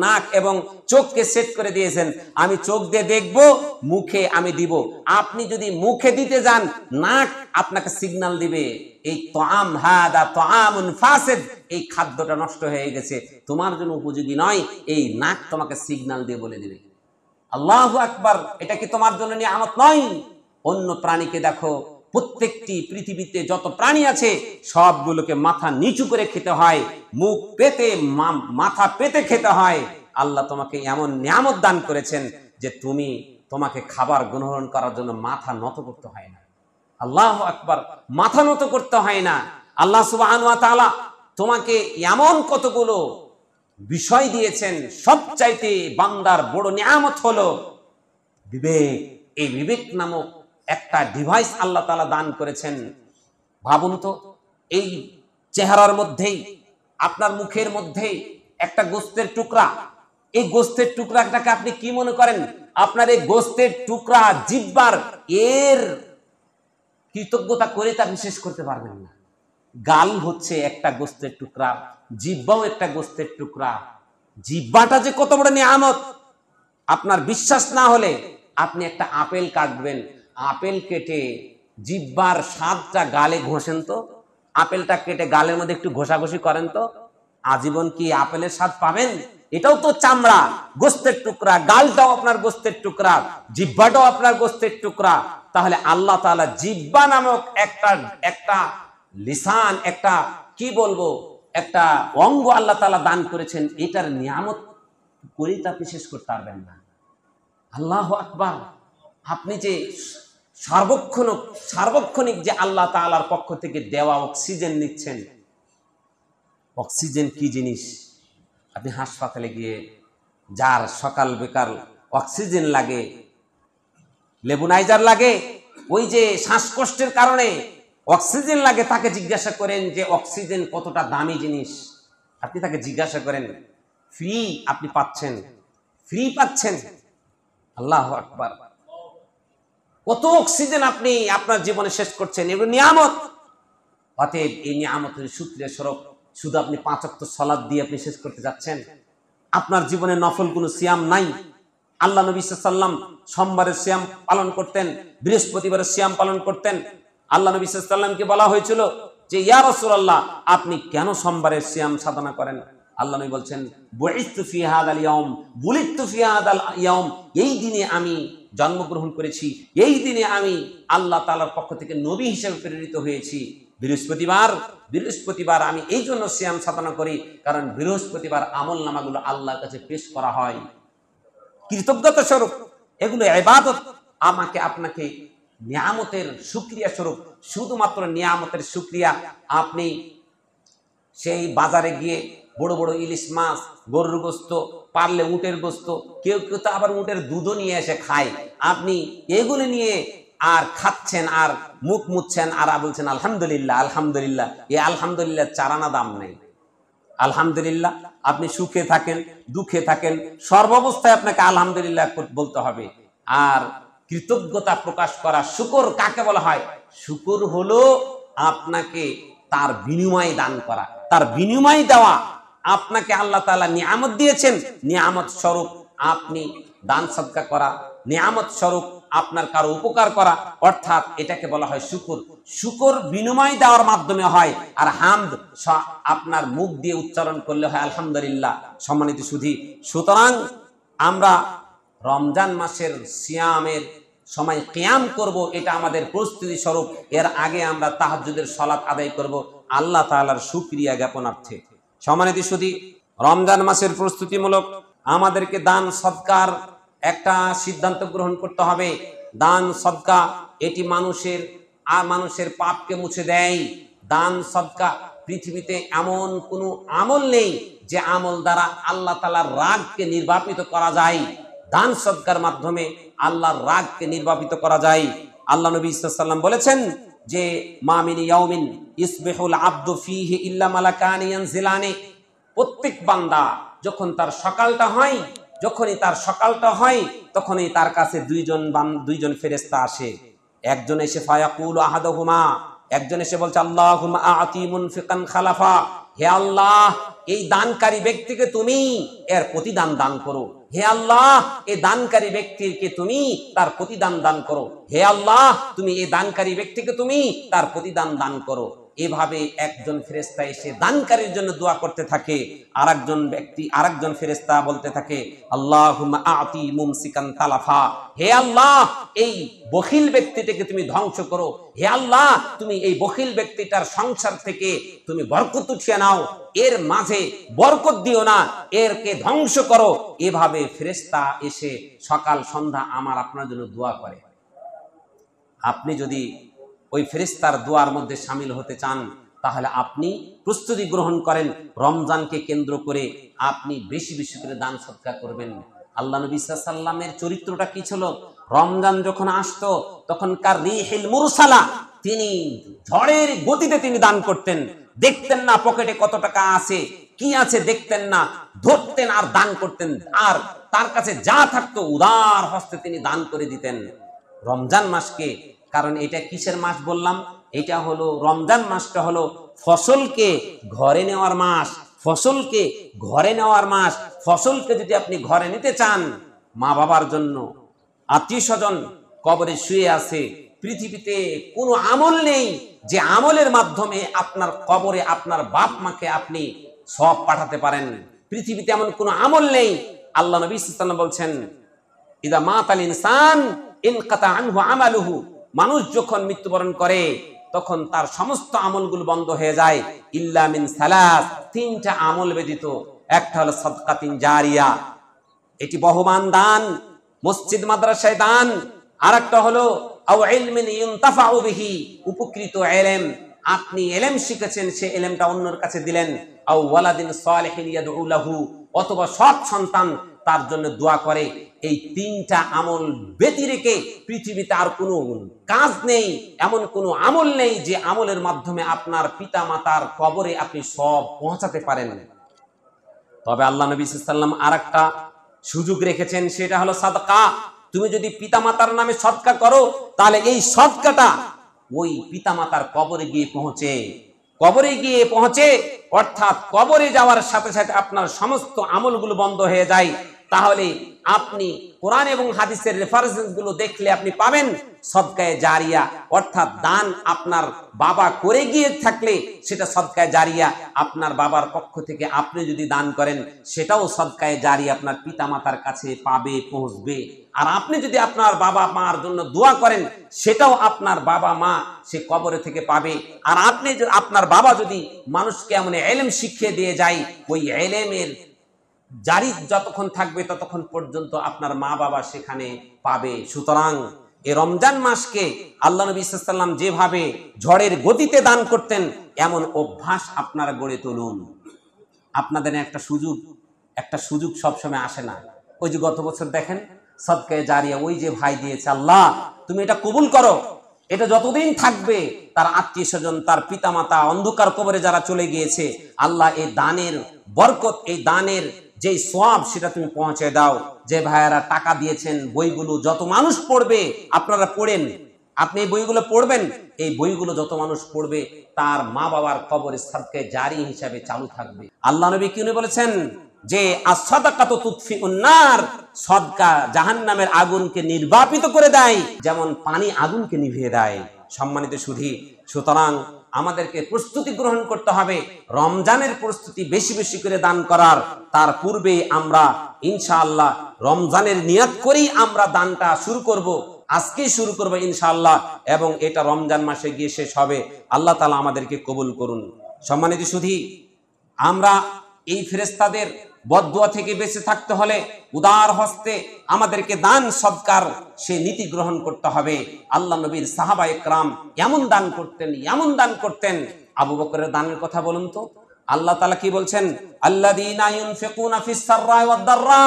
Speaker 1: নাক এবং চোখকে সেট করে দিয়েছেন, আমি চোখ দিয়ে দেখব, মুখে আমি দিব। আপনি যদি মুখে দিতে যান, নাক আপনাকে সিগন্যাল দিবে, এই তাআম হাদা তাআমুন ফাসিদ, এই খাদ্যটা নষ্ট হয়ে গেছে, তোমার জন্য উপযোগী নয়। এই নাক তোমাকে সিগন্যাল দিয়ে বলে দিবে। আল্লাহু আকবার। এটা কি তোমার জন্য নিয়ামত নয়? অন্য প্রাণীকে দেখো, প্রত্যেকটি পৃথিবীতে যত প্রাণী আছে সবগুলোকে মাথা নিচু করে খেতে হয়, মুখ পেতে, মাথা পেতে খেতে হয়। আল্লাহ তোমাকে এমন নিয়ামত দান করেছেন যে তোমাকে খাবার গ্রহণ করার জন্য মাথা নত করতে হয় না। আল্লাহু আকবার। মাথা নত করতে হয় না। আল্লাহ সুবহানাহু ওয়া তাআলা তোমাকে এমন কতগুলো বিষয় দিয়েছেন। সবচাইতে বান্দার বড় নিয়ামত হলো বিবেক। এই বিবেক নামক একটা ডিভাইস আল্লাহ তাআলা দান করেছেন। ভাবুন তো, এই চেহারার মধ্যেই, আপনার মুখের মধ্যেই একটা গোস্তের টুকরা, এই গোস্তের টুকরাটাকে আপনি কি মনে করেন? আপনার এই গোস্তের টুকরা জিহ্বার এর কৃতজ্ঞতা করে তা শেষ করতে পারবেন না। গাল হচ্ছে একটা গোস্তের টুকরা, জিহ্বাও একটা গোস্তের টুকরা। জিহ্বাটা যে কত বড় নিয়ামত, আপনার বিশ্বাস না হলে আপনি একটা আপেল কাটবেন, আপেল কেটে জিহ্বার স্বাদটা গালে ঘষেন তো, আপেলটা কেটে গালের মধ্যে একটু ঘষাঘষি করেন তো, আজীবন কি আপেলের স্বাদ পাবেন? এটাও তো চামড়া, গোস্তের টুকরা, গালটাও আপনার গোস্তের টুকরা, জিহ্বাটাও আপনার গোস্তের টুকরা। তাহলে আল্লাহ তাআলা জিহ্বা নামক একটা লিসান, একটা কি বলবো, একটা অঙ্গ আল্লাহ তাআলা দান করেছেন। এটার নিয়ামত করেই তা আপনি শেষ করতে পারবেন না। আল্লাহু আকবার। আপনি যে সার্বক্ষণিক যে আল্লাহ তাআলার পক্ষ থেকে দেওয়া অক্সিজেন নিচ্ছেন, অক্সিজেন কি জিনিস? আপনি হাসপাতালে গিয়ে যার সকাল বেকার অক্সিজেন লাগে, লেবুনাইজার লাগে, ওই যে শ্বাসকষ্টের কারণে অক্সিজেন লাগে, তাকে জিজ্ঞাসা করেন যে অক্সিজেন কতটা দামি জিনিস। আপনি তাকে জিজ্ঞাসা করেন, ফ্রি আপনি পাচ্ছেন, ফ্রি পাচ্ছেন। আল্লাহু আকবার। কত অক্সিজেন আপনি আপনার জীবনে শেষ করছেন, এগুলো নিয়ামত। অতএব এই নিয়ামতের শুকরিয়া স্বরূপ শুধু আপনি 5 ওয়াক্ত সালাত দিয়ে আপনি শেষ করতে যাচ্ছেন। আপনার জীবনে নফল কোনো সিয়াম নাই। আল্লাহ নবী সাল্লাল্লাহু আলাইহি ওয়াসাল্লাম সোমবারের সিয়াম পালন করতেন, বৃহস্পতিবারের সিয়াম পালন করতেন। আল্লাহ নবী সাল্লাল্লাহু আলাইহি ওয়াসাল্লামকে বলা হয়েছিল যে ইয়া রাসূলুল্লাহ, আপনি কেন সোমবারের সিয়াম সাধনা করেন? আল্লাহ নবী বলছেন, বুইসতু ফি হাদাল ইয়াউম, বুলিতু ফি হাদাল ইয়াউম, এই দিনে আমি জন্মগ্রহণ করেছি, এই দিনে আমি আল্লাহ তাআলার পক্ষ থেকে নবী হিসেবে প্রেরিত হয়েছি। বৃহস্পতিবার আমি এই জন্য সিয়াম সাধনা করি, কারণ বৃহস্পতিবার আমল নামাগুলো আল্লাহর কাছে পেশ করা হয় কৃতজ্ঞতা স্বরূপ। এগুলো ইবাদত। আমাকে আপনাকে নিয়ামতের শুকরিয়া স্বরূপ, শুধুমাত্র নিয়ামতের শুকরিয়া। আপনি সেই বাজারে গিয়ে বড় বড় ইলিশ মাছ, গরুর গোস্ত, পারলে উটের গোস্ত, কেউ কেউ তো আবার উটের দুধও নিয়ে এসে খায়। আপনি এগুলো নিয়ে আর খাচ্ছেন, আর মুখ মুছছেন, আর বলছেন আলহামদুলিল্লাহ আলহামদুলিল্লাহ। এই আলহামদুলিল্লাহ চারানা দাম নেই। আলহামদুলিল্লাহ, আপনি সুখে থাকেন, দুঃখে থাকেন, সর্বাবস্থায় আপনাকে আলহামদুলিল্লাহ বলতে হবে। আর কৃতজ্ঞতা প্রকাশ করা, শুকর কাকে বলা হয়? শুকর হলো আপনাকে তার বিনিময় দান করা, তার বিনিময় দেওয়া। আপনাকে আল্লাহ তাআলা নিয়ামত দিয়েছেন, নিয়ামত স্বরূপ আপনি দান সদকা করা, নিয়ামত স্বরূপ আপনার কারো উপকার করা, অর্থাৎ এটাকে বলা হয় শুকর। শুকর বিনিময় দেওয়ার মাধ্যমে হয়, আর হামদ আপনার মুখ দিয়ে উচ্চারণ করলে হয় আলহামদুলিল্লাহ। সম্মানিত সুধী, সুতরাং আমরা রমজান মাসের সিয়ামের সময় কিয়াম করব, এটা আমাদের প্রস্তুতি স্বরূপ। এর আগে আমরা তাহাজ্জুদের সালাত আদায় করব আল্লাহ তাআলার শুকরিয়া জ্ঞাপনার্থে। সম্মানিত সুধী, রমজান মাসের প্রস্তুতিমূলক আমাদেরকে দান সদকার একটা সিদ্ধান্ত গ্রহণ করতে হবে। দান সদকা এটি মানুষের পাপকে মুছে দেয়। দান সদকা, পৃথিবীতে এমন কোনো আমল নেই যে আমল দ্বারা আল্লাহ তাআলার রাগকে নির্বাপিত করা যায়। দান সদকার মাধ্যমে আল্লাহর রাগকে নির্বাপিত করা যায়। আল্লাহ নবী সাল্লাল্লাহু আলাইহি ওয়াসাল্লাম বলেছেন যে মা মিন ইয়াউমিন ইসবিহুল আবদু ফীহি ইল্লা মালাকানি ইয়ানজিলানি। প্রত্যেক বান্দা যখনই তার সকালটা হয় তখনই তার কাছে দুইজন ফেরেশতা আসে। একজন এসে ফায়াকুলু আহাদুহুমা, একজন এসে বলছে আল্লাহুম্মা আতি মুনফিকান খালাফা, হে আল্লাহ এই দানকারী ব্যক্তিকে তুমি এর প্রতিদান দান করো। হে আল্লাহ এই দানকারী ব্যক্তিকে তুমি তার প্রতিদান দান করো। হে আল্লাহ তুমি এই দানকারী ব্যক্তিকে তুমি তার প্রতিদান দান করো। এভাবে একজন ফেরেশতা এসে দানকারীর জন্য দোয়া করতে থাকে, আরেকজন ফেরেশতা বলতে থাকে আল্লাহুম্মা আতি মুমসিকান তালাফা, হে আল্লাহ এই বখিল ব্যক্তিটাকে তুমি ধ্বংস করো। হে আল্লাহ তুমি এই বখিল ব্যক্তিটার সংসার থেকে তুমি বরকত উঠিয়ে নাও, এর মাঝে বরকত দিও না, এরকে ধ্বংস করো। এভাবে ফেরেশতা এসে সকাল সন্ধ্যা আমার আপনার জন্য দোয়া করে। আপনি যদি ওই ফেরেশতার দোয়ার মধ্যে শামিল হতে চান, তাহলে আপনি প্রস্তুতি গ্রহণ করেন। রমজানকে কেন্দ্র করে আপনি বেশি বেশি করে দান সদকা করবেন। আল্লাহ নবী সাল্লাল্লাহু আলাইহি ওয়াসাল্লামের চরিত্রটা কি ছিল? রমজান যখন আসতো তখনকার রিহিল মুরসালা, তিনি ঝড়ের গতিতে তিনি দান করতেন। দেখতেন না পকেটে কত টাকা আছে, কি আছে দেখতেন না, ধরতেন আর দান করতেন। আর তার কাছে যা থাকতো উদার হস্তে তিনি দান করে দিতেন। রমজান মাসকে, কারণ এটা কিসের মাস বললাম? এটা হলো রমজান মাসটা হলো ফসলকে ঘরে নেওয়ার মাস। ফসলকে ঘরে নেওয়ার মাস। ফসলকে যদি আপনি ঘরে নিতে চান, মা বাবার জন্য, আত্মীয় স্বজন, কবরে শুয়ে আছে, পৃথিবীতে কোনো আমল নেই যে আমলের মাধ্যমে আপনার কবরে আপনার বাপ মাকে আপনি সওয়াব পাঠাতে পারেন। পৃথিবীতে এমন কোনো আমল নেই। আল্লাহ নবী সাল্লাল্লাহু আলাইহি ওয়াসাল্লাম বলছেন, ইদা মাতাল ইনসান ইনকাতা আনহু আমালুহু, মানুষ যখন মৃত্যুবরণ করে তখন তার সমস্ত আমলগুলো বন্ধ হয়ে যায়, ইল্লা মিন সালাস, তিনটা আমল ব্যতীত। একটা হলো সাদকাতিন জারিয়া, এটি বহমান দান, মসজিদ মাদ্রাসায় দান। আরেকটা হলো আও ইলমিন ইনতাফাউ বিহি, উপকৃত ইলম, আপনি ইলম শিখেছেন, সে ইলমটা অন্যের কাছে দিলেন। আও ওয়ালাদিন সালিহিন ইয়াদউ লাহু, অথবা সৎ সন্তান তার জন্য দোয়া করে। এই তিনটা আমল ব্যতিরেকে পৃথিবীতে আর কোনো কাজ নেই, এমন কোনো আমল নেই যে আমলের মাধ্যমে আপনার পিতা মাতার কবরে আপনি সব পৌঁছাতে পারেন। তবে আল্লাহ নবী সাল্লাল্লাহু আলাইহি ওয়াসাল্লাম আরেকটা সুযোগ রেখেছেন, সেটা হলো সাদকা। তুমি যদি পিতামাতার নামে সদকা করো, তাহলে এই সদকাটা ওই পিতামাতার কবরে গিয়ে পৌঁছে, অর্থাৎ কবরে যাওয়ার সাথে সাথে আপনার সমস্ত আমলগুলো বন্ধ হয়ে যায়। তাহলে আপনি কোরআন এবং হাদিসের রেফারেন্স গুলো দেখলে আপনি পাবেন সদকায়ে জারিয়া, অর্থাৎ দান আপনার বাবা করে গিয়ে থাকলে সেটা সদকায়ে জারিয়া। আপনার বাবার পক্ষ থেকে আপনি যদি দান করেন সেটাও সদকায়ে জারিয়া, আপনার পিতামাতার কাছে পৌঁছবে। আর আপনি যদি আপনার বাবা মার জন্য দোয়া করেন সেটাও আপনার বাবা মা সে কবরে থেকে পাবে। আর আপনি আপনার বাবা যদি মানুষকে এমন ইলম শিখিয়ে দিয়ে যায়, ওই ইলমের জারি যতক্ষণ থাকবে ততক্ষণ পর্যন্ত আপনার মা বাবা সেখানে পাবে। সুতরাং এই রমজান মাসকে আল্লাহ নবী সাল্লাল্লাহু আলাইহি ওয়াসাল্লাম যেভাবে ঝড়ের গতিতে দান করতেন, এমন অভ্যাস আপনারা গড়ে তুলুন। আপনাদের একটা সুযোগ সবসময় আসে না। ওই যে গত বছর দেখেন সদকায়ে জারিয়া, ওই যে ভাই দিয়েছে, আল্লাহ তুমি এটা কবুল করো। এটা যতদিন থাকবে তার আত্মীয় স্বজন, তার পিতামাতা অন্ধকার কবরে যারা চলে গিয়েছে, আল্লাহ এই দানের বরকত, এই দানের যে সওয়াব সেটা তুমি পৌঁছে দাও। যে ভাইয়ারা টাকা দিয়েছেন, বইগুলো যত মানুষ পড়বে, আপনারা পড়েন, আপনি এই বইগুলো পড়বেন, এই বইগুলো যত মানুষ পড়বে তার মা বাবার কবরে সদকায়ে জারি হিসাবে চালু থাকবে। আল্লাহ নবী কি বলেছেন যে as-সাদাকাতু তুতফিউন নার, সদকা জাহান্নামের আগুনকে নির্বাপিত করে দেয় যেমন পানি আগুনকে নিভিয়ে দেয়। সম্মানিত সুধী, সুতরাং আমাদেরকে প্রস্তুতি গ্রহণ করতে হবে রমজানের প্রস্তুতি বেশি বেশি করে দান করার। তার পূর্বে আমরা ইনশাআল্লাহ রমজানের নিয়ত করেই আমরা দানটা শুরু করব, আজকেই শুরু করব ইনশাআল্লাহ, এবং এটা রমজান মাসে গিয়ে শেষ হবে। আল্লাহ তাআলা আমাদেরকে কবুল করুন। সম্মানিত সুধী, আমরা এই ফেরেশতাদের বদদুয়া থেকে বেঁচে থাকতে হলে উদার হস্তে আমাদেরকে দান সদকার সে নীতি গ্রহণ করতে হবে। আল্লাহ নবীর সাহাবায়ে কেরাম এমন দান করতেন। আবু বকরের দানের কথা বলুন তো, আল্লাহ তাআলা কি বলছেন? আল্লাযীনা ইউনফিকুনা ফিস সাররা ওয়াদ দাররা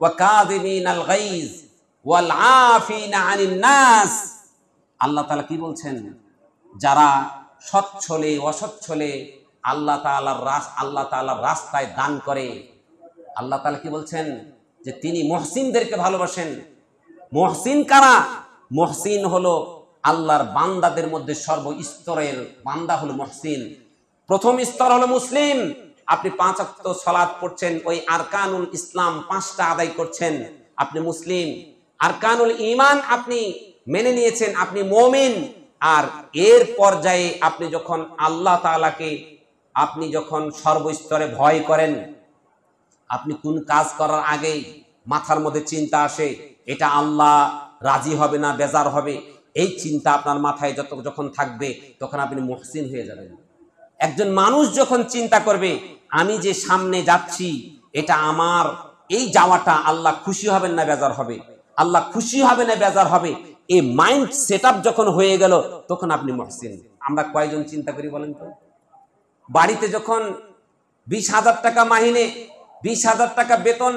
Speaker 1: ওয়া কাযিমিনাল গায়জ ওয়াল আফিনা আনিন নাস। আল্লাহ তাআলা কি বলছেন? যারা সচ্ছলে অসচ্ছলে আল্লাহ তাআলার রাস্তায় দান করে, আল্লাহ তাআলা কি বলছেন? যে তিনি মুহসিনদেরকে ভালোবাসেন। মুহসিন কারা? মুহসিন হলো আল্লাহর বান্দাদের মধ্যে সর্বস্তরের বান্দা হলো মুহসিন। প্রথম স্তর হলো মুসলিম, আপনি 5 ওয়াক্ত সালাত পড়ছেন, ওই আরকানুল ইসলাম 5টা আদায় করছেন, আপনি মুসলিম। আরকানুল ঈমান আপনি মেনে নিয়েছেন, আপনি মুমিন। আর এর পর্যায়ে আপনি যখন আল্লাহ তাআলাকে আপনি যখন সর্বস্তরে ভয় করেন, আপনি কোন কাজ করার আগেই মাথার মধ্যে চিন্তা আসে এটা আল্লাহ রাজি হবে না বেজার হবে, এই চিন্তা আপনার মাথায় যখন থাকবে তখন আপনি মুহসিন হয়ে যাবেন। একজন মানুষ যখন চিন্তা করবে আমি যে সামনে যাচ্ছি এটা আমার, এই যাওয়াটা আল্লাহ খুশি হবেন না বেজার হবে, আল্লাহ খুশি হবে না বেজার হবে, এই মাইন্ড সেটআপ যখন হয়ে গেল তখন আপনি মুহসিন। আমরা কয়জন চিন্তা করি বলেন তো? বাড়িতে যখন 20,000 টাকা মাহিনে, 20,000 টাকা বেতন,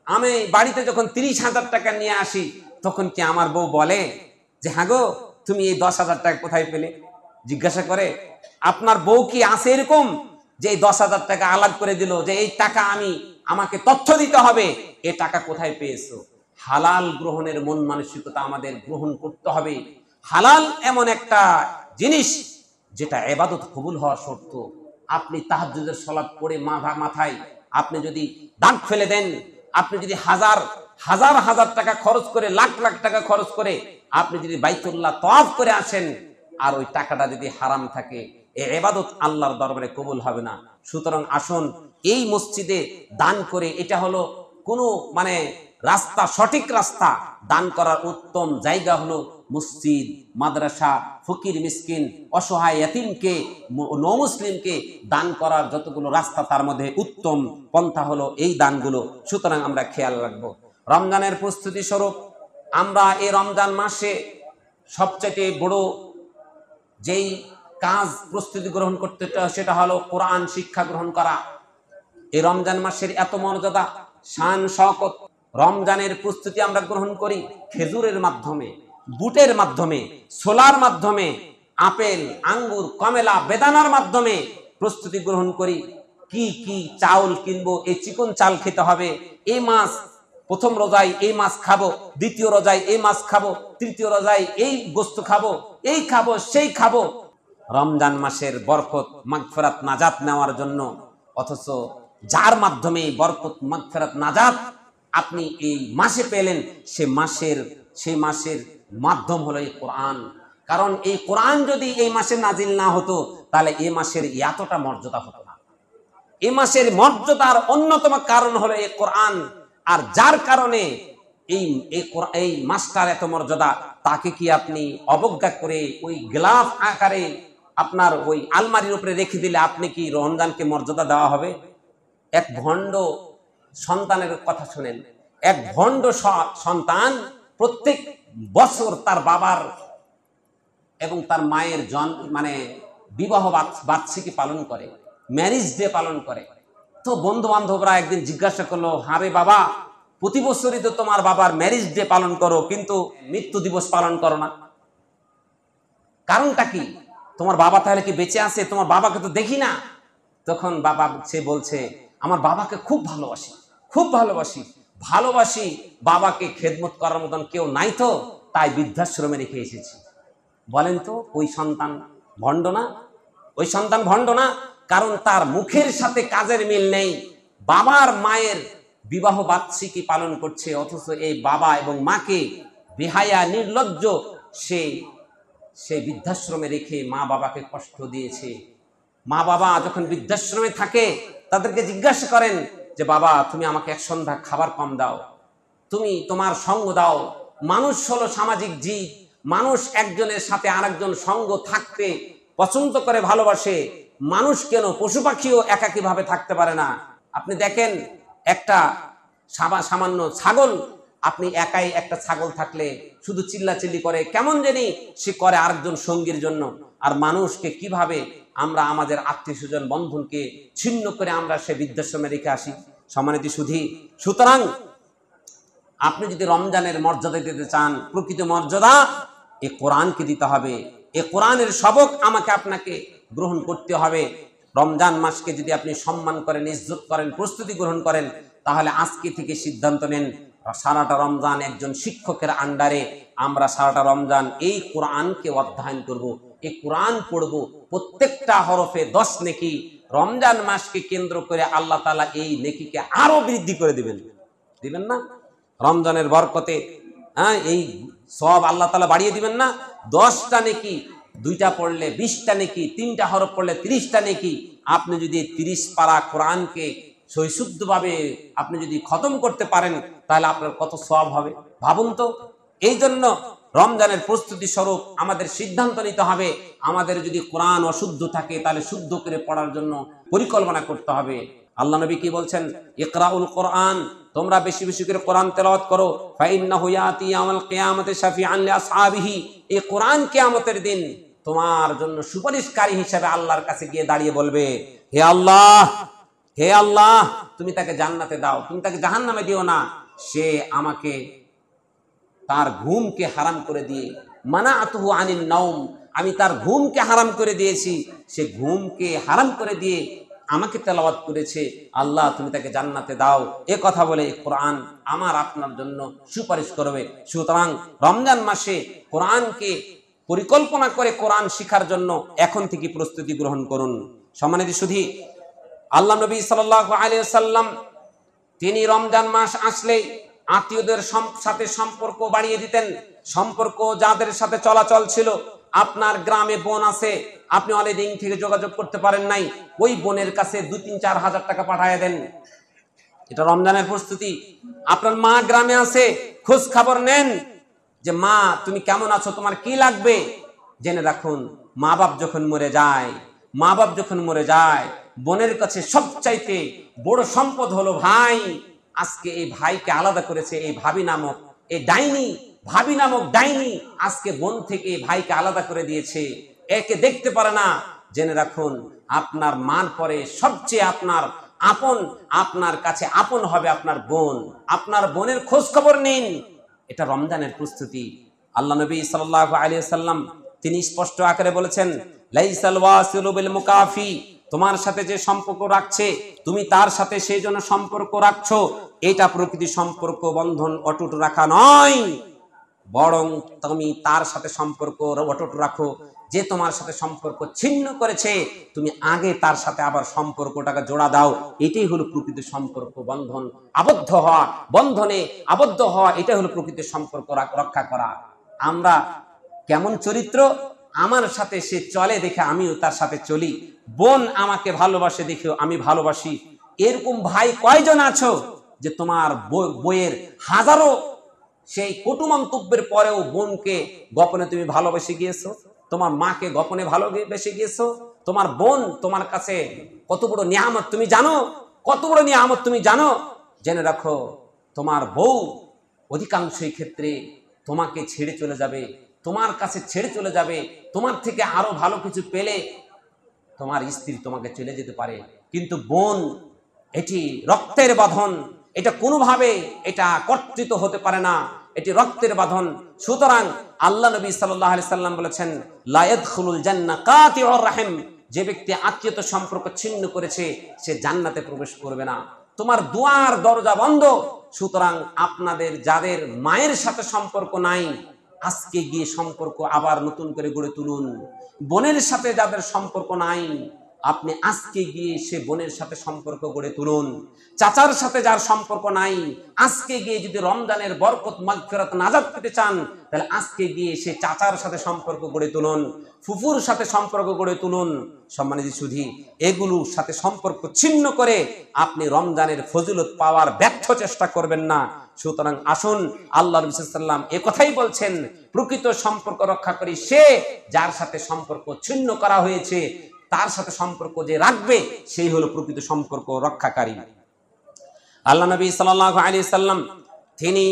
Speaker 1: আমি বাড়িতে যখন 30,000 টাকা নিয়ে আসি, তখন কি আমার বউ বলে যে হ্যাঁ গো তুমি এই 10,000 টাকা কোথায় পেলে? জিজ্ঞাসা করে? আপনার বউ কি আছে এরকম যে এই 10,000 টাকা আলাদা করে দিল, যে এই টাকা আমাকে তথ্য দিতে হবে, এই টাকা কোথায় পেয়েছো? হালাল গ্রহণের মন মানসিকতা আমাদের গ্রহণ করতে হবে। হালাল এমন একটা জিনিস যেটা ইবাদত কবুল হওয়ার শর্ত। আপনি তাহাজ্জুদের সালাত পড়ে মাথায় আপনি যদি দাগ ফেলে দেন, আপনি যদি হাজার টাকা খরচ করে, লাখ টাকা খরচ করে আপনি যদি বাইতুল্লাহ তওয়াফ করে আসেন আর ওই টাকাটা যদি হারাম থাকে, এই ইবাদত আল্লাহর দরবারে কবুল হবে না। সুতরাং আসুন এই মসজিদে দান করে, এটা হলো কোনো রাস্তা, সঠিক রাস্তা। দান করার উত্তম জায়গা হলো মসজিদ, মাদ্রাসা, ফকির মিসকিন, অসহায় এতিমকে, নমুসলিমকে দান করার যতগুলো রাস্তা, তার মধ্যে উত্তম পন্থা হলো এই দানগুলো। সুতরাং আমরা খেয়াল রাখবো। রমজানের প্রস্তুতি স্বরূপ আমরা এই রমজান মাসে সবচেয়ে বড় যেই কাজ প্রস্তুতি গ্রহণ করতে, সেটা হলো কোরআন শিক্ষা গ্রহণ করা। এই রমজান মাসের এত মর্যাদা, শান, শওকত। রমজানের প্রস্তুতি আমরা গ্রহণ করি খেজুরের মাধ্যমে, বুটের মাধ্যমে, ছোলার মাধ্যমে, আপেল, আঙ্গুর, কমলা, বেদানার মাধ্যমে প্রস্তুতি গ্রহণ করি। কি কি চাউল কিনবো, এই চিকন চাল খেতে হবে, এই মাছ প্রথম রোজায় এই মাছ খাবো, দ্বিতীয় রোজায় এই মাছ খাবো, তৃতীয় রোজায় এই গোস্ত খাবো, এই খাবো, সেই খাবো। রমজান মাসের বরকত, মাগফিরাত, নাজাত নেওয়ার জন্য। অথচ যার মাধ্যমে বরকত, মাগফিরাত, নাজাত আপনি এই মাসে পেলেন, সেই মাসের মাধ্যম হলো এই কোরআন। কারণ এই কোরআন যদি এই মাসে নাজিল না হতো, তাহলে এই মাসের এতটা মর্যাদা হতো না। এই মাসের মর্যাদার অন্যতম কারণ হলো এই কোরআন। আর যার কারণে এই মাসটার এত মর্যাদা, তাকে কি আপনি অবজ্ঞা করে ওই গ্লাফ আকারে আপনার ওই আলমারির উপরে রেখে দিলে আপনি কি রমজানকে মর্যাদা দেওয়া হবে? এক ভণ্ড সন্তানের কথা শুনেন। এক ভণ্ড সন্তান প্রত্যেক বছর তার বাবার এবং তার মায়ের বিবাহ বার্ষিকী পালন করে, ম্যারেজ ডে পালন করে। তো বন্ধু বান্ধবরা একদিন জিজ্ঞাসা করলো, হারে বাবা, প্রতি বছরই তো তোমার বাবার ম্যারেজ ডে পালন করো, কিন্তু মৃত্যু দিবস পালন করো না, কারণটা কি? তোমার বাবা তাহলে কি বেঁচে আছে? তোমার বাবাকে তো দেখি না। তখন বাবা সে বলছে, আমার বাবাকে খুব ভালোবাসি, খুব ভালোবাসি, ভালোবাসি, বাবাকে খেদমত করার মতন কেউ নাই, তো তাই বৃদ্ধাশ্রমে রেখে এসেছি। বলেন তো ওই সন্তান ভণ্ড না? ওই সন্তান ভণ্ড না? কারণ তার মুখের সাথে কাজের মিল নেই। বাবার মায়ের বিবাহ বার্ষিকী পালন করছে, অথচ এই বাবা এবং মাকে বেহায়া, নির্লজ্জ সে বৃদ্ধাশ্রমে রেখে মা বাবাকে কষ্ট দিয়েছে। মা বাবা যখন বৃদ্ধাশ্রমে থাকে, তাদেরকে জিজ্ঞাসা করেন যে, বাবা তুমি আমাকে এক সন্ধ্যা খাবার কম দাও, তুমি তোমার সঙ্গ দাও। মানুষ হলো সামাজিক জীব, মানুষ একজনের সাথে আরেকজন সঙ্গ থাকতে পছন্দ করে, ভালোবাসে। মানুষ কেন, পশু পাখিও একাকী ভাবে থাকতে পারে না। আপনি দেখেন, একটা সামান্য ছাগল, আপনি একাই একটা ছাগল থাকলে শুধু চিল্লাচিল্লি করে, কেমন জানি সে করে আরেকজন সঙ্গীর জন্য। আর মানুষকে কিভাবে আমরা আমাদের আত্মীয় স্বজন বন্ধনকে ছিন্ন করে আমরা সে বৃদ্ধাশ্রমে রেখে আসি। সম্মানিত সুধী, সুতরাং আপনি যদি রমজানের মর্যাদা দিতে চান, প্রকৃত মর্যাদা এ কোরআনকে দিতে হবে। এ কোরআনের সবক আমাকে আপনাকে গ্রহণ করতে হবে। রমজান মাসকে যদি আপনি সম্মান করেন, ইজ্জত করেন, প্রস্তুতি গ্রহণ করেন, তাহলে আজকে থেকে সিদ্ধান্ত নেন, সারাটা রমজান একজন শিক্ষকের আন্ডারে আমরা সারাটা রমজান এই কোরআনকে অধ্যয়ন করব, এই কোরআন পড়ব। প্রত্যেকটা হরফে 10 নেকি। রমজান মাসকে কেন্দ্র করে আল্লাহ তাআলা এই নেকিকে আরো বৃদ্ধি করে দিবেন না? রমজানের বরকতে এই সওয়াব আল্লাহ তাআলা বাড়িয়ে দিবেন না? 10টা নেকি, 2টা পড়লে 20টা নেকি, 3টা হরফ পড়লে 30টা নেকি। আপনি যদি 30 পারা কোরআনকে সহিশুদ্ধভাবে আপনি যদি খতম করতে পারেন, তাহলে আপনার কত সওয়াব হবে ভাবুন তো। এই জন্য রমজানের প্রস্তুতি স্বরূপ আমাদের সিদ্ধান্ত নিতে হবে, আমাদের যদি কোরআন অশুদ্ধ থাকে, তাহলে শুদ্ধ করে পড়ার জন্য পরিকল্পনা করতে হবে। আল্লাহ নবী কি বলছেন? ইকরাউল কোরআন, তোমরা বেশি বেশি করে কোরআন তেলাওয়াত করো। ফাইন্নাহু ইয়াতি ইয়াউমাল কিয়ামাতি শাফিআন লিআসহাবিহি, এই কোরআন কিয়ামতের দিন তোমার জন্য সুপারিশকারী হিসেবে আল্লাহর কাছে গিয়ে দাঁড়িয়ে বলবে, হে আল্লাহ, হে আল্লাহ, তুমি তাকে জান্নাতে দাও, তুমি তাকে জাহান্নামে দিও না। সে আমাকে তার ঘুমকে হারাম করে দিয়ে, মানাআতুহু আনিন নাওম, আমি তার ঘুমকে হারাম করে দিয়েছি, সে ঘুমকে হারাম করে দিয়ে আমাকে তেলাওয়াত করেছে, আল্লাহ তুমি তাকে জান্নাতে দাও। এ কথা বলে কোরআন আমার আপনার জন্য সুপারিশ করবে। সুতরাং রমজান মাসে কোরআনকে পরিকল্পনা করে কোরআন শিখার জন্য এখন থেকে প্রস্তুতি গ্রহণ করুন। সম্মানিত সুধী, আল্লাহ নবী সাল্লাল্লাহু আলাইহি ওয়াসাল্লাম তিনি রমজান মাস আসলে আত্মীয়দের সাথে সম্পর্ক বাড়িয়ে দিতেন, সম্পর্ক যাদের সাথে চলাচল ছিল, আপনার গ্রামে বোন আছে, আপনি অনেকদিন থেকে যোগাযোগ করতে পারেন নাই, ওই বোনের কাছে 2-3-4 হাজার টাকা পাঠিয়ে দেন, এটা রমজানের প্রস্তুতি। আপনার মা গ্রামে আছে, খোঁজ খবর নেন যে মা তুমি কেমন আছো, তোমার কি লাগবে। জেনে রাখুন, মা বাপ যখন মরে যায়, বোনের কাছে সবচাইতে বড় সম্পদ হলো ভাই। আজকে এই ভাইকে আলাদা করেছে এই ভাবি নামক ডাইনি, আজকে বোন থেকে ভাইকে আলাদা করে দিয়েছে, একে দেখতে পারে না। জেনে রাখুন, আপনার মান পরে সবচেয়ে আপনার কাছে আপন হবে আপনার বোন। আপনার বোনের খোঁজ খবর নিন, এটা রমজানের প্রস্তুতি। আল্লাহ নবী সাল্লাল্লাহু আলাইহি ওয়াসাল্লাম তিনি স্পষ্ট আকারে বলেছেন, লাইসাল ওয়াসিলু বিল মুকাফি, তোমার সাথে যে সম্পর্ক রাখছে তুমি তার সাথে সেই জন্য সম্পর্ক রাখছো, এটা প্রকৃতি সম্পর্ক বন্ধন অটুট রাখা নয়, বরং তুমি তার সাথে সম্পর্ক অটুট রাখো যে তোমার সাথে সম্পর্ক ছিন্ন করেছে, তুমি আগে তার সাথে আবার সম্পর্কটাকে জোড়া দাও। এটাই হলো প্রকৃত সম্পর্ক, বন্ধনে আবদ্ধ হওয়া, এটাই হলো প্রকৃত সম্পর্ক রক্ষা করা। আমরা কেমন চরিত্র, আমার সাথে সে চলে দেখে আমিও তার সাথে চলি, বোন আমাকে ভালোবাসে দেখেও আমি ভালোবাসি। এরকম ভাই কয়জন আছো যে তোমার বইয়ের হাজারো সেই কটু মন্তব্যের পরেও বোনকে গোপনে তুমি ভালোবেসে গিয়েছো, তোমার মাকে গোপনে ভালোবেসে গিয়েছো। তোমার বোন তোমার কাছে কত বড় নিয়ামত তুমি জানো, জেনে রাখো তোমার বউ অধিকাংশই ক্ষেত্রে তোমাকে ছেড়ে চলে যাবে, তোমার কাছে ছেড়ে চলে যাবে, তোমার থেকে আরো ভালো কিছু পেলে তোমার স্ত্রী তোমাকে চলে যেতে পারে। কিন্তু বোন এটি রক্তের বাঁধন, এটা কোনোভাবে এটা কর্তৃত হতে পারে না, এটি রক্তের বাঁধন। সুতরাং আল্লাহ নবী সাল্লাল্লাহু আলাইহি সাল্লাম বলেছেন, লা ইয়াদখুলুল জান্নাহ কাতিউর রাহিম, যে ব্যক্তি আত্মীয়তা সম্পর্ক ছিন্ন করেছে সে জান্নাতে প্রবেশ করবে না। তোমার দুয়ার দরজা বন্ধ। সুতরাং আপনাদের যাদের মায়ের সাথে সম্পর্ক নাই, আজকে গিয়ে সম্পর্ক আবার নতুন করে গড়ে তুলুন। বোনের সাথে যাদের সম্পর্ক নাই, আপনি আজকে গিয়ে সে বোনের সাথে সম্পর্ক গড়ে তুলুন। চাচার সাথে যার সম্পর্ক নাই, আজকে গিয়ে যদি রমজানের বরকত মাগফিরাত নাজাত পেতে চান, তাহলে আজকে গিয়ে সে চাচার সাথে সম্পর্ক গড়ে তুলুন, ফুফুর সাথে সম্পর্ক গড়ে তুলুন। সম্মানিত সুধী, এগুলোর সাথে সম্পর্ক ছিন্ন করে আপনি রমজানের ফজিলত পাওয়ার ব্যর্থ চেষ্টা করবেন না। সুতরাং আসুন, আল্লাহ নবী সাল্লাল্লাহু আলাইহি ওয়াসাল্লাম একথাই বলছেন, প্রকৃত সম্পর্ক রক্ষা করি সে যার সাথে সম্পর্ক ছিন্ন করা হয়েছে, তার সাথে সম্পর্ক যে রাখবে সেই হলো প্রকৃত সম্পর্ক রক্ষাকারী। আল্লাহ নবী সাল্লাল্লাহু আলাইহি ওয়াসাল্লাম তিনি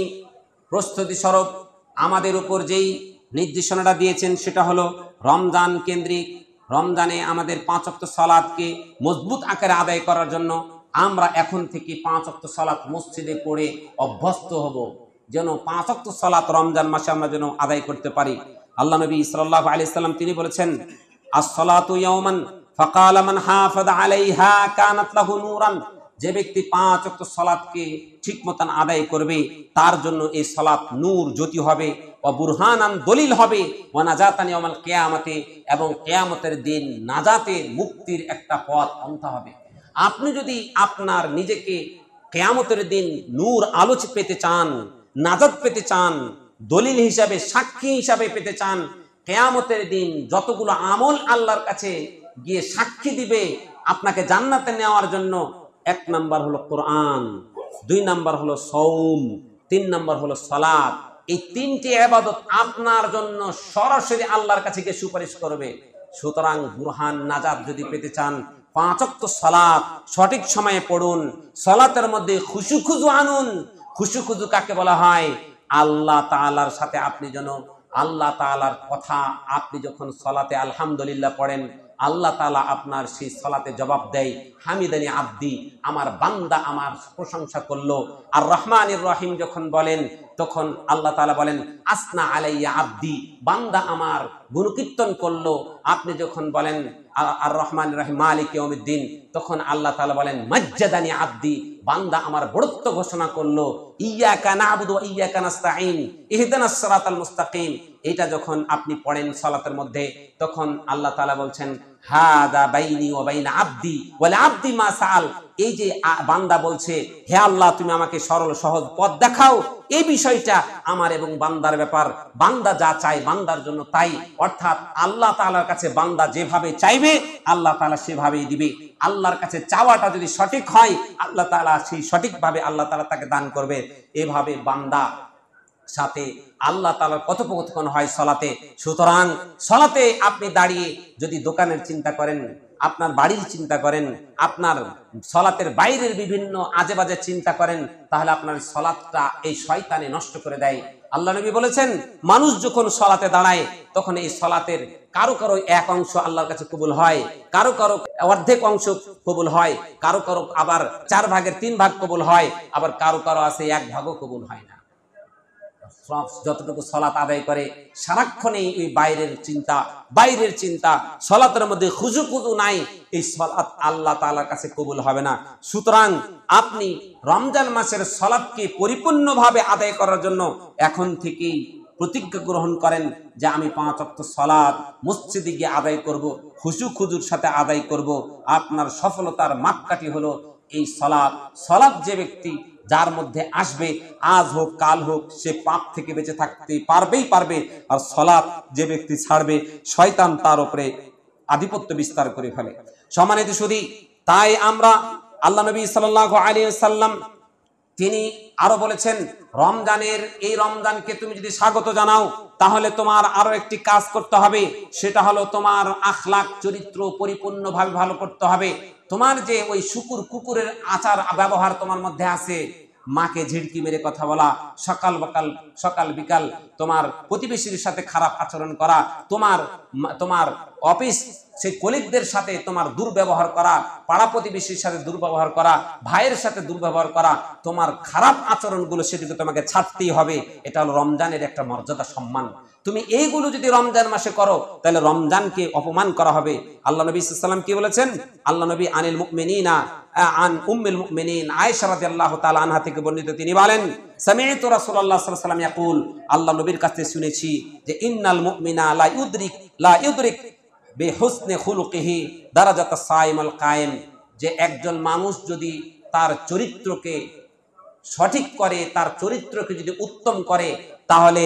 Speaker 1: প্রস্তুতি স্বরূপ আমাদের উপর যেই নির্দেশনাটা দিয়েছেন সেটা হলো রমজান কেন্দ্রিক, রমজানে আমাদের 5 ওয়াক্ত সালাতকে মজবুত আকারে আদায় করার জন্য আমরা এখন থেকে 5 ওয়াক্ত সালাত মসজিদে পড়ে অভ্যস্ত হব, যেন 5 ওয়াক্ত সালাত রমজান মাসে আমরা যেন আদায় করতে পারি। আল্লাহ নবী সাল্লাল্লাহু আলাইহি ওয়াসাল্লাম তিনি বলেছেন, as-salatu yawman faqala man hafaza alayha kanat lahu nuran, যে ব্যক্তি 5 ওয়াক্ত সালাতকে ঠিক মতন আদায় করবে তার জন্য এই সালাত নূর জ্যোতি হবে, ও বুরহানান দলিল হবে, ও নাজাতান ইয়াউমাল কিয়ামতে, এবং কিয়ামতের দিন নাজাতের মুক্তির একটা পথ পন্থা হবে। আপনি যদি আপনার নিজেকে কিয়ামতের দিন নূর আলো পেতে চান, নাজাত পেতে চান, দলিল হিসাবে সাক্ষী হিসাবে পেতে চান, কিয়ামতের দিন যতগুলো আমল আল্লাহর কাছে গিয়ে সাক্ষী দিবে আপনাকে জান্নাতে নেওয়ার জন্য, 1 নাম্বার হলো কোরআন, 2 নাম্বার হলো সওম, 3 নাম্বার হলো সালাত। এই 3টি ইবাদত আপনার জন্য সরাসরি আল্লাহর কাছে গিয়ে সুপারিশ করবে। সুতরাং বুরহান নাজাত যদি পেতে চান, 5 ওয়াক্ত সালাত সঠিক সময়ে পড়ুন, সালাতের মধ্যে খুশু আনুন। খুশু কাকে বলা হয়? আল্লাহ তাআলার সাথে আপনি যেন আল্লাহ তাআলার কথা আপনি যখন সালাতে আলহামদুলিল্লাহ পড়েন, আল্লাহ তাআলা আপনার সেই সালাতে জবাব দেয়, হামিদানি আব্দি, আমার বান্দা আমার প্রশংসা করলো। আর রহমানির রহিম যখন বলেন তখন আল্লাহ তাআলা বলেন, আসনা আলাইয়া আব্দি, বান্দা আমার গুণকীর্তন করলো। আপনি যখন বলেন আর রহমানির রহিম মালিক ইয়াউমিদ্দিন, তখন আল্লাহ তাআলা বলেন, মাজ্জাদানি আব্দি, বান্দা আমার বড়ত্ব ঘোষণা করলো। ইয়্যাকা না'বুদু ওয়া ইয়্যাকা নাস্তাঈন, ইহদিনাস সিরাতাল মুস্তাকিম, এটা যখন আপনি পড়েন সালাতের মধ্যে, তখন আল্লাহ তাআলা বলছেন, হাদা বাইনি ওয়া বাইনা আবদি ওয়াল আবদি মা সাআল। এই যে বান্দা বলছে, হে আল্লাহ তুমি আমাকে সরল সহজ পথ দেখাও, এই বিষয়টা আমার এবং বান্দার ব্যাপার। বান্দা যা চায় বান্দার জন্য তাই, অর্থাৎ আল্লাহ তাআলার কাছে বান্দা যেভাবে চাইবে আল্লাহ তাআলা সেভাবেই দিবে। আল্লাহর কাছে চাওয়াটা যদি সঠিক হয় আল্লাহ তাআলা সেই সঠিকভাবে আল্লাহ তাআলা তাকে দান করবে। এভাবে বান্দা সাথে আল্লাহ তাআলার কথোপকথন হয় সলাতে। সুতরাং সলাতে আপনি দাঁড়িয়ে যদি দোকানের চিন্তা করেন, আপনার বাড়ির চিন্তা করেন, আপনার সলাতের বাইরের বিভিন্ন আজে বাজে চিন্তা করেন, তাহলে আপনার সলাতটা এই শয়তানে নষ্ট করে দেয়। আল্লাহ নবী বলেছেন, মানুষ যখন সলাতে দাঁড়ায় তখন এই সলাতের কারো কারো এক অংশ আল্লাহর কাছে কবুল হয়, কারো কারো অর্ধেক অংশ কবুল হয়, কারো কারো আবার 4 ভাগের 3 ভাগ কবুল হয়, আবার কারো কারো আছে 1 ভাগও কবুল হয় না। যতটুকু সলাত আদায় করে সারাক্ষণেই ওই বাইরের চিন্তা, সলাতের মধ্যে খুজু নাই, এই সলাত আল্লাহ তাআলার কাছে কবুল হবে না। সুতরাং আপনি রমজান মাসের সলাতকে পরিপূর্ণভাবে আদায় করার জন্য এখন থেকেই প্রতিজ্ঞা গ্রহণ করেন যে আমি 5 ওয়াক্ত সালাত মসজিদে গিয়ে আদায় করব, খুশু খুজুর সাথে আদায় করব। আপনার সফলতার মাপকাঠি হলো এই সলাত যে ব্যক্তি যার মধ্যে আসবে, আজ হোক কাল হোক, সে পাপ থেকে বেঁচে থাকতে পারবে। আর সলাত যে ব্যক্তি ছাড়বে শয়তান তার উপরে আধিপত্য বিস্তার করে ফেলে। সম্মানিত সুধী, তাই আমরা আল্লাহ নবী সাল্লাল্লাহু আলাইহি ওয়াসাল্লাম তিনি আরো বলেছেন, এই রমজানকে তুমি যদি স্বাগত জানাও তাহলে তোমার আরো একটি কাজ করতে হবে, সেটা হলো তোমার আখলাক চরিত্র পরিপূর্ণভাবে ভালো করতে হবে। তোমার যে ওই কুকুরের আচার ব্যবহার তোমার মধ্যে আছে, মাকে ঝিড়কি মেরে কথা বলা, সকাল বিকাল তোমার প্রতিবেশীর সাথে খারাপ আচরণ করা, তোমার অফিস সেই কলিগদের সাথে তোমার দুর্ব্যবহার করা, পাড়া প্রতিবেশীর সাথে দুর্ব্যবহার করা, ভাইয়ের সাথে দুর্ব্যবহার করা, তোমার খারাপ আচরণগুলো সেটিকে তোমাকে ছাড়তেই হবে। এটা হলো রমজানের একটা মর্যাদা, সম্মান। তুমি এইগুলো যদি রমজান মাসে করো তাহলে রমজানকে অপমান করা হবে। আল্লাহ নবী সাল্লাল্লাহু আলাইহি ওয়াসাল্লাম কি বলেছেন? আল্লাহ নবী আনিল মুমিনিনা আন উম্মুল মুমিনিন আয়েশা রাদিয়াল্লাহু তাআলা আনহা থেকে বর্ণিত, তিনি বলেন, সামি'তু রাসূলুল্লাহ সাল্লাল্লাহু আলাইহি ওয়াসাল্লাম ইয়াকুল, আল্লাহ নবীর কাছে শুনেছি যে ইন্নাল মুমিনা লা ইউদরিক বিহুসনি খুলুকিহি দারাজাতাস সাইমুল কায়েম, যে একজন মানুষ যদি তার চরিত্রকে সঠিক করে, তার চরিত্রকে যদি উত্তম করে, তাহলে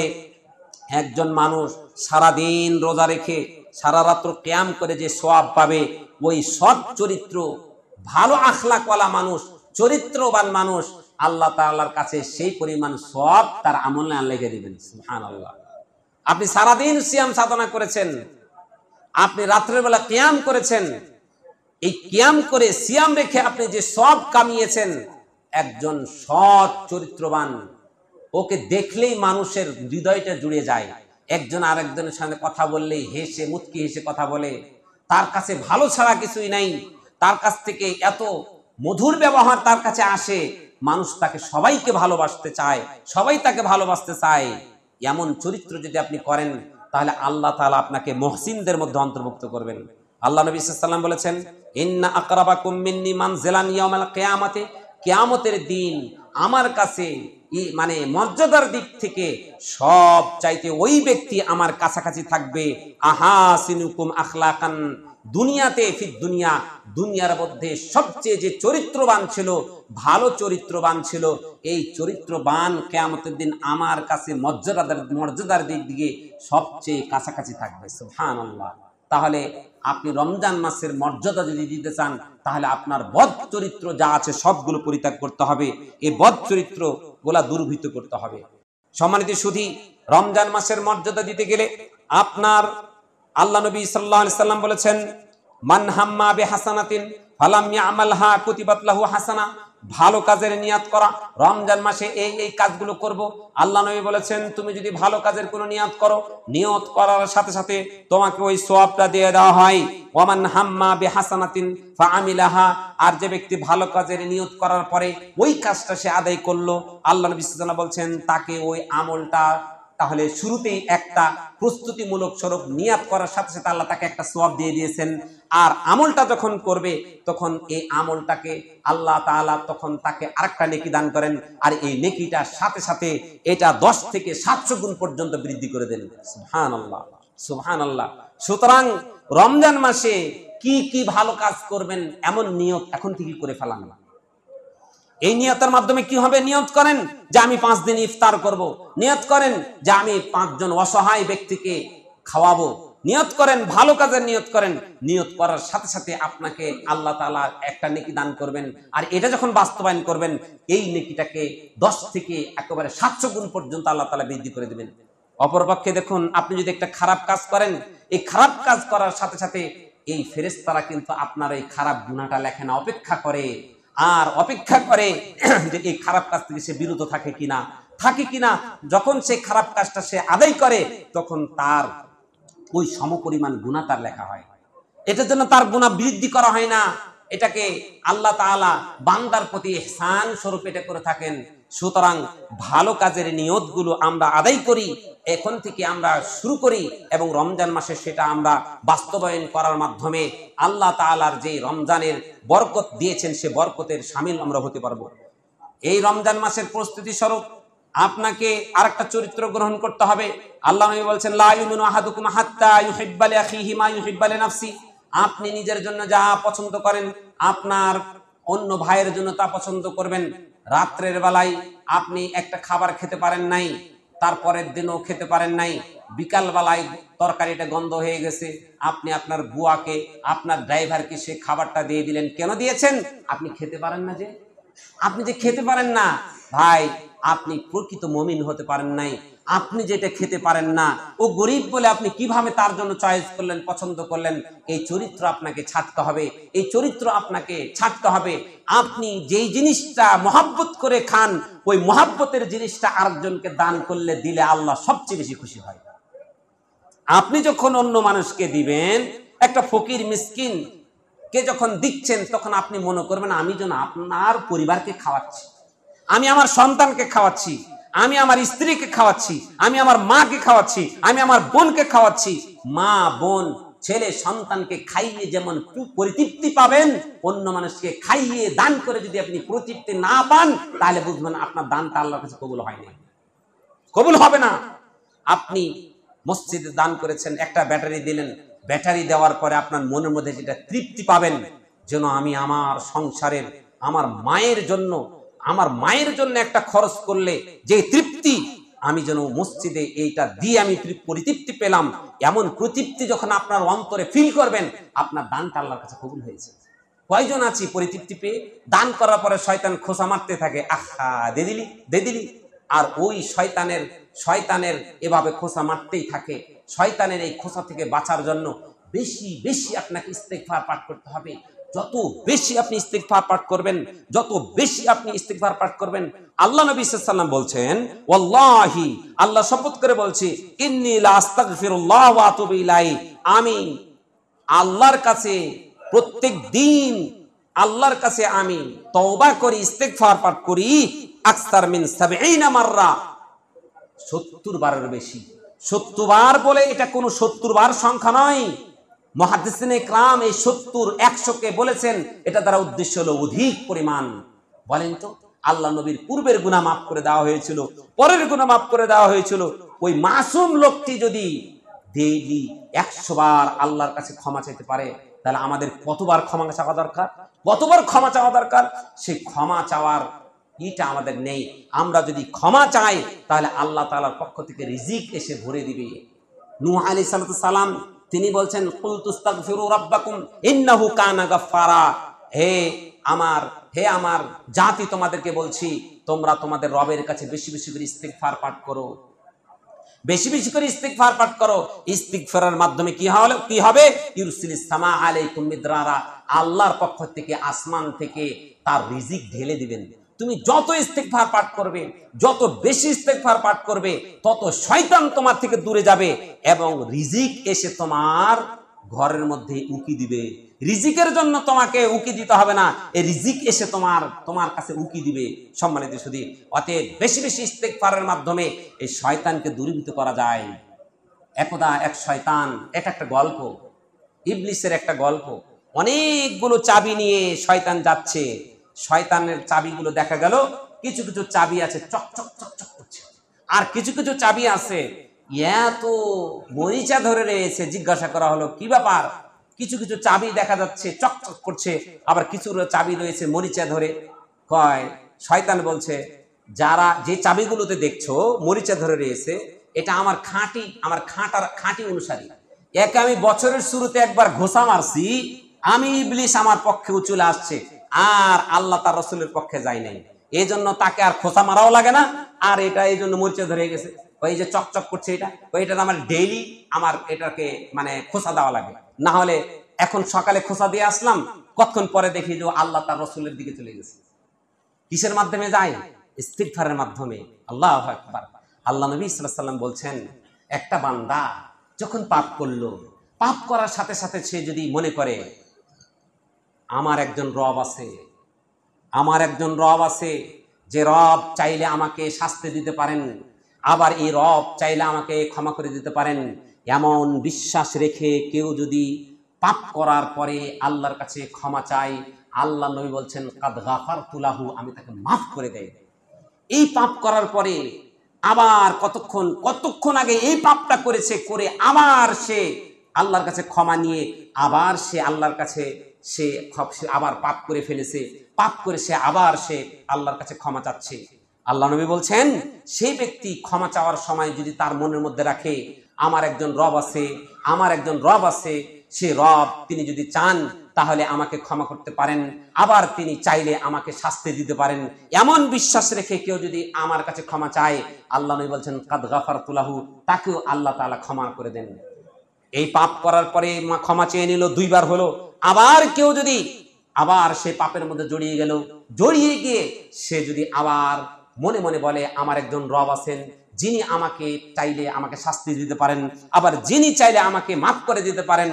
Speaker 1: একজন মানুষ সারা দিন রোজা রেখে সারা রাত্র কিয়াম করে যে সওয়াব পাবে, ওই সৎ চরিত্র, ভালো আখলাকওয়ালা মানুষ, চরিত্রবান মানুষ, আল্লাহ তাআলার কাছে সেই পরিমাণ সওয়াব তার আমলে লিখে দিবেন। সুবহানাল্লাহ। আপনি সারা দিন সিয়াম সাধনা করেছেন, আপনি রাত্রের বেলা কিয়াম করেছেন, এই কিয়াম করে সিয়াম রেখে আপনি যে সওয়াব কামিয়েছেন, একজন সৎ চরিত্রবান, ওকে দেখলেই মানুষের হৃদয়টা জুড়ে যায়। একজন আরেকজনের সাথে কথা বললেই হেসে মুচকি হেসে কথা বলে, তার কাছে ভালো ছাড়া কিছুই নাই, তার কাছ থেকে এত মধুর ব্যবহার তার কাছে আসে, মানুষ তাকে সবাইকে ভালোবাসতে চায়, সবাই তাকে ভালোবাসতে চায়। এমন চরিত্র যদি আপনি করেন তাহলে আল্লাহ তাআলা আপনাকে মুহসিনদের মধ্যে অন্তর্ভুক্ত করবেন। আল্লাহ নবী সাল্লাল্লাহু আলাইহি ওয়াসাল্লাম বলেছেন, ইন্না আকরাবাকুম মিন্নি মানজিলান ইয়াউমাল কিয়ামাতি, কিয়ামতের দিন আমার কাছে মানে মর্যাদার দিক থেকে সব চাইতে ওই ব্যক্তি আমার কাছাকাছি থাকবে, আহাসিনুকুম আখলাকান, দুনিয়াতে ফিদ দুনিয়া, দুনিয়ার মধ্যে সবচেয়ে যে চরিত্রবান ছিল, ভালো চরিত্রবান ছিল, এই চরিত্রবান কিয়ামতের দিন আমার কাছে মর্যাদার দিক দিয়ে সবচেয়ে কাছাকাছি থাকবে। সুবহানাল্লাহ। তাহলে আপনি রমজান মাসের মর্যাদা যদি দিতে চান তাহলে আপনার বদ চরিত্র যা আছে সবগুলো পরিত্যাগ করতে হবে, এই বদ চরিত্র গুলা দুর্বৃত্ত করতে হবে। সম্মানিত সুধী, রমজান মাসের মর্যাদা দিতে গেলে আপনার আল্লাহ নবী সাল্লাল্লাহু আলাইহি সাল্লাম বলেছেন, মান হাম্মা বিহাসানাতিন ফালাম ইয়ামালহা কুতিবাত লাহু হাসানা, ভালো কাজের নিয়াত করা, রমজান মাসে এই কাজগুলো করব। আল্লাহ নবী বলেছেন, তুমি যদি ভালো কাজের কোনো নিয়াত করো, নিয়ত করার সাথে সাথে তোমাকে ওই সওয়াবটা দিয়ে দেওয়া হয়। ওয়ামান হাম্মা বিহাসানাতিন ফাআমিলাহা, আর যে ব্যক্তি ভালো কাজের নিয়ত করার পরে ওই কাজটা সে আদায় করলো, আল্লাহ নবী সাল্লাল্লাহু আলাইহি ওয়াসাল্লাম বলছেন তাকে ওই আমলটা, তাহলে শুরুতেই একটা প্রস্তুতিমূলক স্বরূপ নিয়াত করার সাথে সাথে আল্লাহ তাকে একটা সওয়াব দিয়ে দিয়েছেন। আর আমলটা যখন করবে তখন এই আমলটাকে আল্লাহ তাআলা তখন তাকে আরেকটা নেকি দান করেন, আর এই নেকিটার সাথে সাথে এটা 10 থেকে 700 গুণ পর্যন্ত বৃদ্ধি করে দেন। সুবহানাল্লাহ। সুবহানাল্লাহ। সুতরাং রমজান মাসে কি কি ভালো কাজ করবেন এমন নিয়ত এখন থেকে করে ফেলান না। এই নিয়তের মাধ্যমে কি হবে? নিয়ত করেন যে আমি 5 দিন ইফতার করব, নিয়ত করেন যে আমি 5 জন অসহায় ব্যক্তিকে খাওয়াবো, নিয়ত করেন ভালো কাজের নিয়ত করেন। নিয়ত করার সাথে সাথে আপনাকে আল্লাহ তাআলা একটা নেকি দান করবেন, আর এটা যখন বাস্তবায়ন করবেন এই নেকিটাকে 10 থেকে একেবারে 700 গুণ পর্যন্ত আল্লাহ তাআলা বৃদ্ধি করে দিবেন। অপরপক্ষে দেখুন, আপনি যদি একটা খারাপ কাজ করেন, এই খারাপ কাজ করার সাথে সাথে এই ফেরেশতারা কিন্তু আপনার এই খারাপ গুনাহটা লেখে না, অপেক্ষা করে। আর অপেক্ষা করে যে এই খারাপ কাজ থেকে সে বিরত থাকে কিনা। যখন সে খারাপ কাজটা সে আদায় করে তখন তার ওই সমপরিমাণ গুনাহ তার লেখা হয়। এটার জন্য তার গুনাহ বৃদ্ধি করা হয় না, এটাকে আল্লাহ তাআলা বান্দার প্রতি ইহসান স্বরূপ এটা করে থাকেন। সুতরাং ভালো কাজের নিয়তগুলো আমরা আদায় করি, এখন থেকে আমরা শুরু করি এবং রমজান মাসে সেটা আমরা বাস্তবায়ন করার মাধ্যমে আল্লাহ তাআলার যে রমজানের বরকত দিয়েছেন সে বরকতের শামিল আমরা হতে পারবো। এই রমজান মাসের প্রস্তুতি স্বরূপ আপনাকে আরেকটা চরিত্র গ্রহণ করতে হবে। আল্লাহ নবী বলছেন, লা ইউমিনু আহাদুকুম হাত্তা ইউহিব্বা লিআখিহি মা ইউহিব্বা লিনাফসি। আপনি নিজের জন্য যা পছন্দ করেন আপনার অন্য ভাইয়ের জন্য তা পছন্দ করবেন। রাত্রের বেলায় আপনি একটা খাবার খেতে পারেন নাই, তারপরের দিনও খেতে পারেন নাই, বিকাল বেলায় তরকারিটা গন্ধ হয়ে গেছে, আপনি আপনার বুয়াকে আপনার ড্রাইভারকে সে খাবারটা দিয়ে দিলেন। কেন দিয়েছেন? আপনি খেতে পারেন না, আপনি যে খেতে পারেন না ভাই, আপনি প্রকৃত মুমিন হতে পারেন নাই। আপনি যেটা খেতে পারেন না, ও গরিব বলে আপনি কিভাবে তার জন্য চয়েস করলেন, পছন্দ করলেন? এই চরিত্র আপনাকে ছাড়তে হবে, এই চরিত্র আপনাকে ছাড়তে হবে। আপনি যেই জিনিসটা মহব্বত করে খান, ওই মহব্বতের জিনিসটা আরেকজনকে দান করলে দিলে আল্লাহ সবচেয়ে বেশি খুশি হয়। আপনি যখন অন্য মানুষকে দিবেন, একটা ফকির মিসকিন কে যখন দিচ্ছেন তখন আপনি মনে করবেন আমি যেন আপনার পরিবারকে খাওয়াচ্ছি, আমি আমার সন্তানকে খাওয়াচ্ছি, আমি আমার স্ত্রীকে খাওয়াচ্ছি, আমি আমার মাকে খাওয়াচ্ছি, আমি আমার বোনকে খাওয়াচ্ছি। মা, বোন, ছেলে, সন্তানকে খাইয়ে যেমন পরিতৃপ্তি পাবেন, অন্য মানুষকে খাইয়ে দান করে যদি আপনি পরিতৃপ্তি না পান তাহলে বুঝবেন আপনার দানটা আল্লাহর কাছে কবুল হয়নি, কবুল হবে না। আপনি মসজিদে দান করেছেন, একটা ব্যাটারি দিলেন, ব্যাটারি দেওয়ার পরে আপনার মনের মধ্যে যেটা তৃপ্তি পাবেন, যেন আমি আমার সংসারের আমার মায়ের জন্য একটা খরচ করলে যে তৃপ্তি, আমি যেন মসজিদে এইটা দিয়ে আমি পরিতৃপ্তি পেলাম, এমন প্রতৃপ্তি যখন আপনার অন্তরে ফিল করবেন আপনার দানটা আল্লাহর কাছে কবুল হয়েছে। কয়জন আছি পরিতৃপ্তি পেয়ে দান করার পরে শয়তান খোঁচা মারতে থাকে, আহা দে দিলি, আর ওই শয়তানের এভাবে খোঁচা মারতেই থাকে। শয়তানের এই খোঁচা থেকে বাঁচার জন্য বেশি বেশি আপনাকে ইস্তিগফার পাঠ করতে হবে। যত বেশি আপনি ইস্তিগফার পাঠ করবেন, আল্লাহ নবী সাল্লাল্লাহু আলাইহি ওয়াসাল্লাম বলছেন, ওয়াল্লাহি, আল্লাহ শপথ করে বলছি, ইন্নী লা আস্তাগফিরুল্লাহ ওয়া আতুবু ইলাইহি, আমি আল্লাহর কাছে প্রত্যেক দিন আল্লাহর কাছে আমি তওবা করি, ইস্তিগফার পাঠ করি, আকসার মিন 70 মাররা, 70 বারের বেশি। 70 বার বলে এটা কোনো 70 বার সংখ্যা নয়। মুহাদ্দিসিনে ইকরাম এই 70 100কে বলেছেন, এটা দ্বারা উদ্দেশ্য হলো অধিক পরিমাণ। বলেন তো, আল্লাহ নবীর পূর্বের গুনাহ মাফ করে দেওয়া হয়েছিল, পরের গুনাহ মাফ করে দেওয়া হয়েছিল। ওই মাসুম লোকটি যদি ডেইলি 100 বার আল্লাহর কাছে ক্ষমা চাইতে পারে, তাহলে আমাদের কতবার ক্ষমা চাওয়া দরকার? সেই ক্ষমা চাওয়ার এটা আমাদের নেই। আমরা যদি ক্ষমা চাই তাহলে আল্লাহ তাআলার পক্ষ থেকে রিজিক এসে ভরে দিবে। নূহ আলাইহিস সালাম তিনি বলছেন, কুলতুস্তাগফিরু রাব্বাকুম ইন্নাহু কানা গাফফারা, হে আমার জাতি তোমাদেরকে বলছি, তোমরা তোমাদের রবের কাছে বেশি বেশি করে ইস্তিগফার পাঠ করো, ইস্তিগফারের মাধ্যমে কি হবে? ইউরসিলিস সামা আলাইকুম মিদরারা, আল্লাহর পক্ষ থেকে আসমান থেকে তার রিজিক ঢেলে দিবেন। তুমি যত ইস্তিগফার পাঠ করবে, যত বেশি ইস্তিগফার পাঠ করবে, তত শয়তান তোমার থেকে দূরে যাবে এবং রিজিক এসে তোমার ঘরের মধ্যে উকি দিবে। রিজিকের জন্য তোমাকে উকি দিতে হবে না, এই রিজিক এসে তোমার কাছে উকি দিবে। সম্মানিত সুধী, অতএব বেশি বেশি ইস্তিগফারের মাধ্যমে এই শয়তানকে দূরীভূত করা যায়। একদা এক শয়তান, এটা একটা গল্প, ইবলিসের একটা গল্প। অনেকগুলো চাবি নিয়ে শয়তান যাচ্ছে। শয়তানের চাবিগুলো দেখা গেল কিছু কিছু চাবি আছে চক চক চক চক করছে, আর কিছু কিছু চাবি আছে এত মরিচা ধরে রয়েছে। জিজ্ঞাসা করা হলো কি ব্যাপার? কিছু কিছু চাবি দেখা যাচ্ছে চকচক করছে, আবার কিছু চাবি রয়েছে মরিচা ধরে। কয় শয়তান বলছে, যারা যে চাবিগুলোতে দেখছো মরিচা ধরে রয়েছে, এটা আমার খাঁটি অনুসারী। একে আমি বছরের শুরুতে একবার ঘোষা মারছি, আমি ইবলিস আমার পক্ষে চলে আসছে, আর আল্লাহ তার রসুলের পক্ষে যায় নাই। এই জন্য তাকে আর খোসা মারাও লাগে না, আর এটা এই জন্য মরিচা ধরে গেছে। ওই যে চকচক করছে এটা, ওইটা আমার ডেইলি আমার এটাকে মানে খোসা দেওয়া লাগে। না হলে এখন সকালে খোসা দিয়ে আসলাম, কতক্ষণ পরে দেখি যে আল্লাহ তার রসুলের দিকে চলে গেছে। কিসের মাধ্যমে যায়? ইস্তিগফারের মাধ্যমে। আল্লাহু আকবার। আল্লাহ নবী সাল্লাল্লাহু আলাইহি ওয়াসাল্লাম বলছেন, একটা বান্দা যখন পাপ করলো, পাপ করার সাথে সাথে সে যদি মনে করে আমার একজন রব আছে, আমার একজন রব আছে, যে রব চাইলে আমাকে শাস্তি দিতে পারেন, আবার এই রব চাইলে আমাকে ক্ষমা করে দিতে পারেন, এমন বিশ্বাস রেখে কেউ যদি পাপ করার পরে আল্লাহর কাছে ক্ষমা চায়, আল্লাহ নবী বলছেন কাদ গাফারতু লাহু, আমি তাকে মাফ করে দেই। এই পাপ করার পরে আবার কতক্ষণ আগে এই পাপটা করেছে, করে আবার সে আল্লাহর কাছে ক্ষমা নিয়ে আবার সে আল্লাহর কাছে সে আবার পাপ করে ফেলেছে, পাপ করে সে আবার সে আল্লাহর কাছে ক্ষমা চাচ্ছে। আল্লাহ নবী বলছেন, সেই ব্যক্তি ক্ষমা চাওয়ার সময় যদি তার মনের মধ্যে রাখে আমার একজন রব আছে, আমার একজন রব আছে, সে রব তিনি যদি চান তাহলে আমাকে ক্ষমা করতে পারেন, আবার তিনি চাইলে আমাকে শাস্তি দিতে পারেন, এমন বিশ্বাস রেখে কেউ যদি আমার কাছে ক্ষমা চায়, আল্লাহ নবী বলছেন কাদ গাফারতু লাহু, তাকেও আল্লাহ তাআলা ক্ষমা করে দেন। এই পাপ করার পরে ক্ষমা চেয়ে নিল, দুইবার হলো, আবার কেউ যদি আবার সে পাপের মধ্যে জড়িয়ে গিয়ে সে যদি আবার মনে মনে বলে আমার একজন রব আছেন, যিনি আমাকে চাইলে আমাকে শাস্তি দিতে পারেন, আবার যিনি চাইলে আমাকে মাফ করে দিতে পারেন,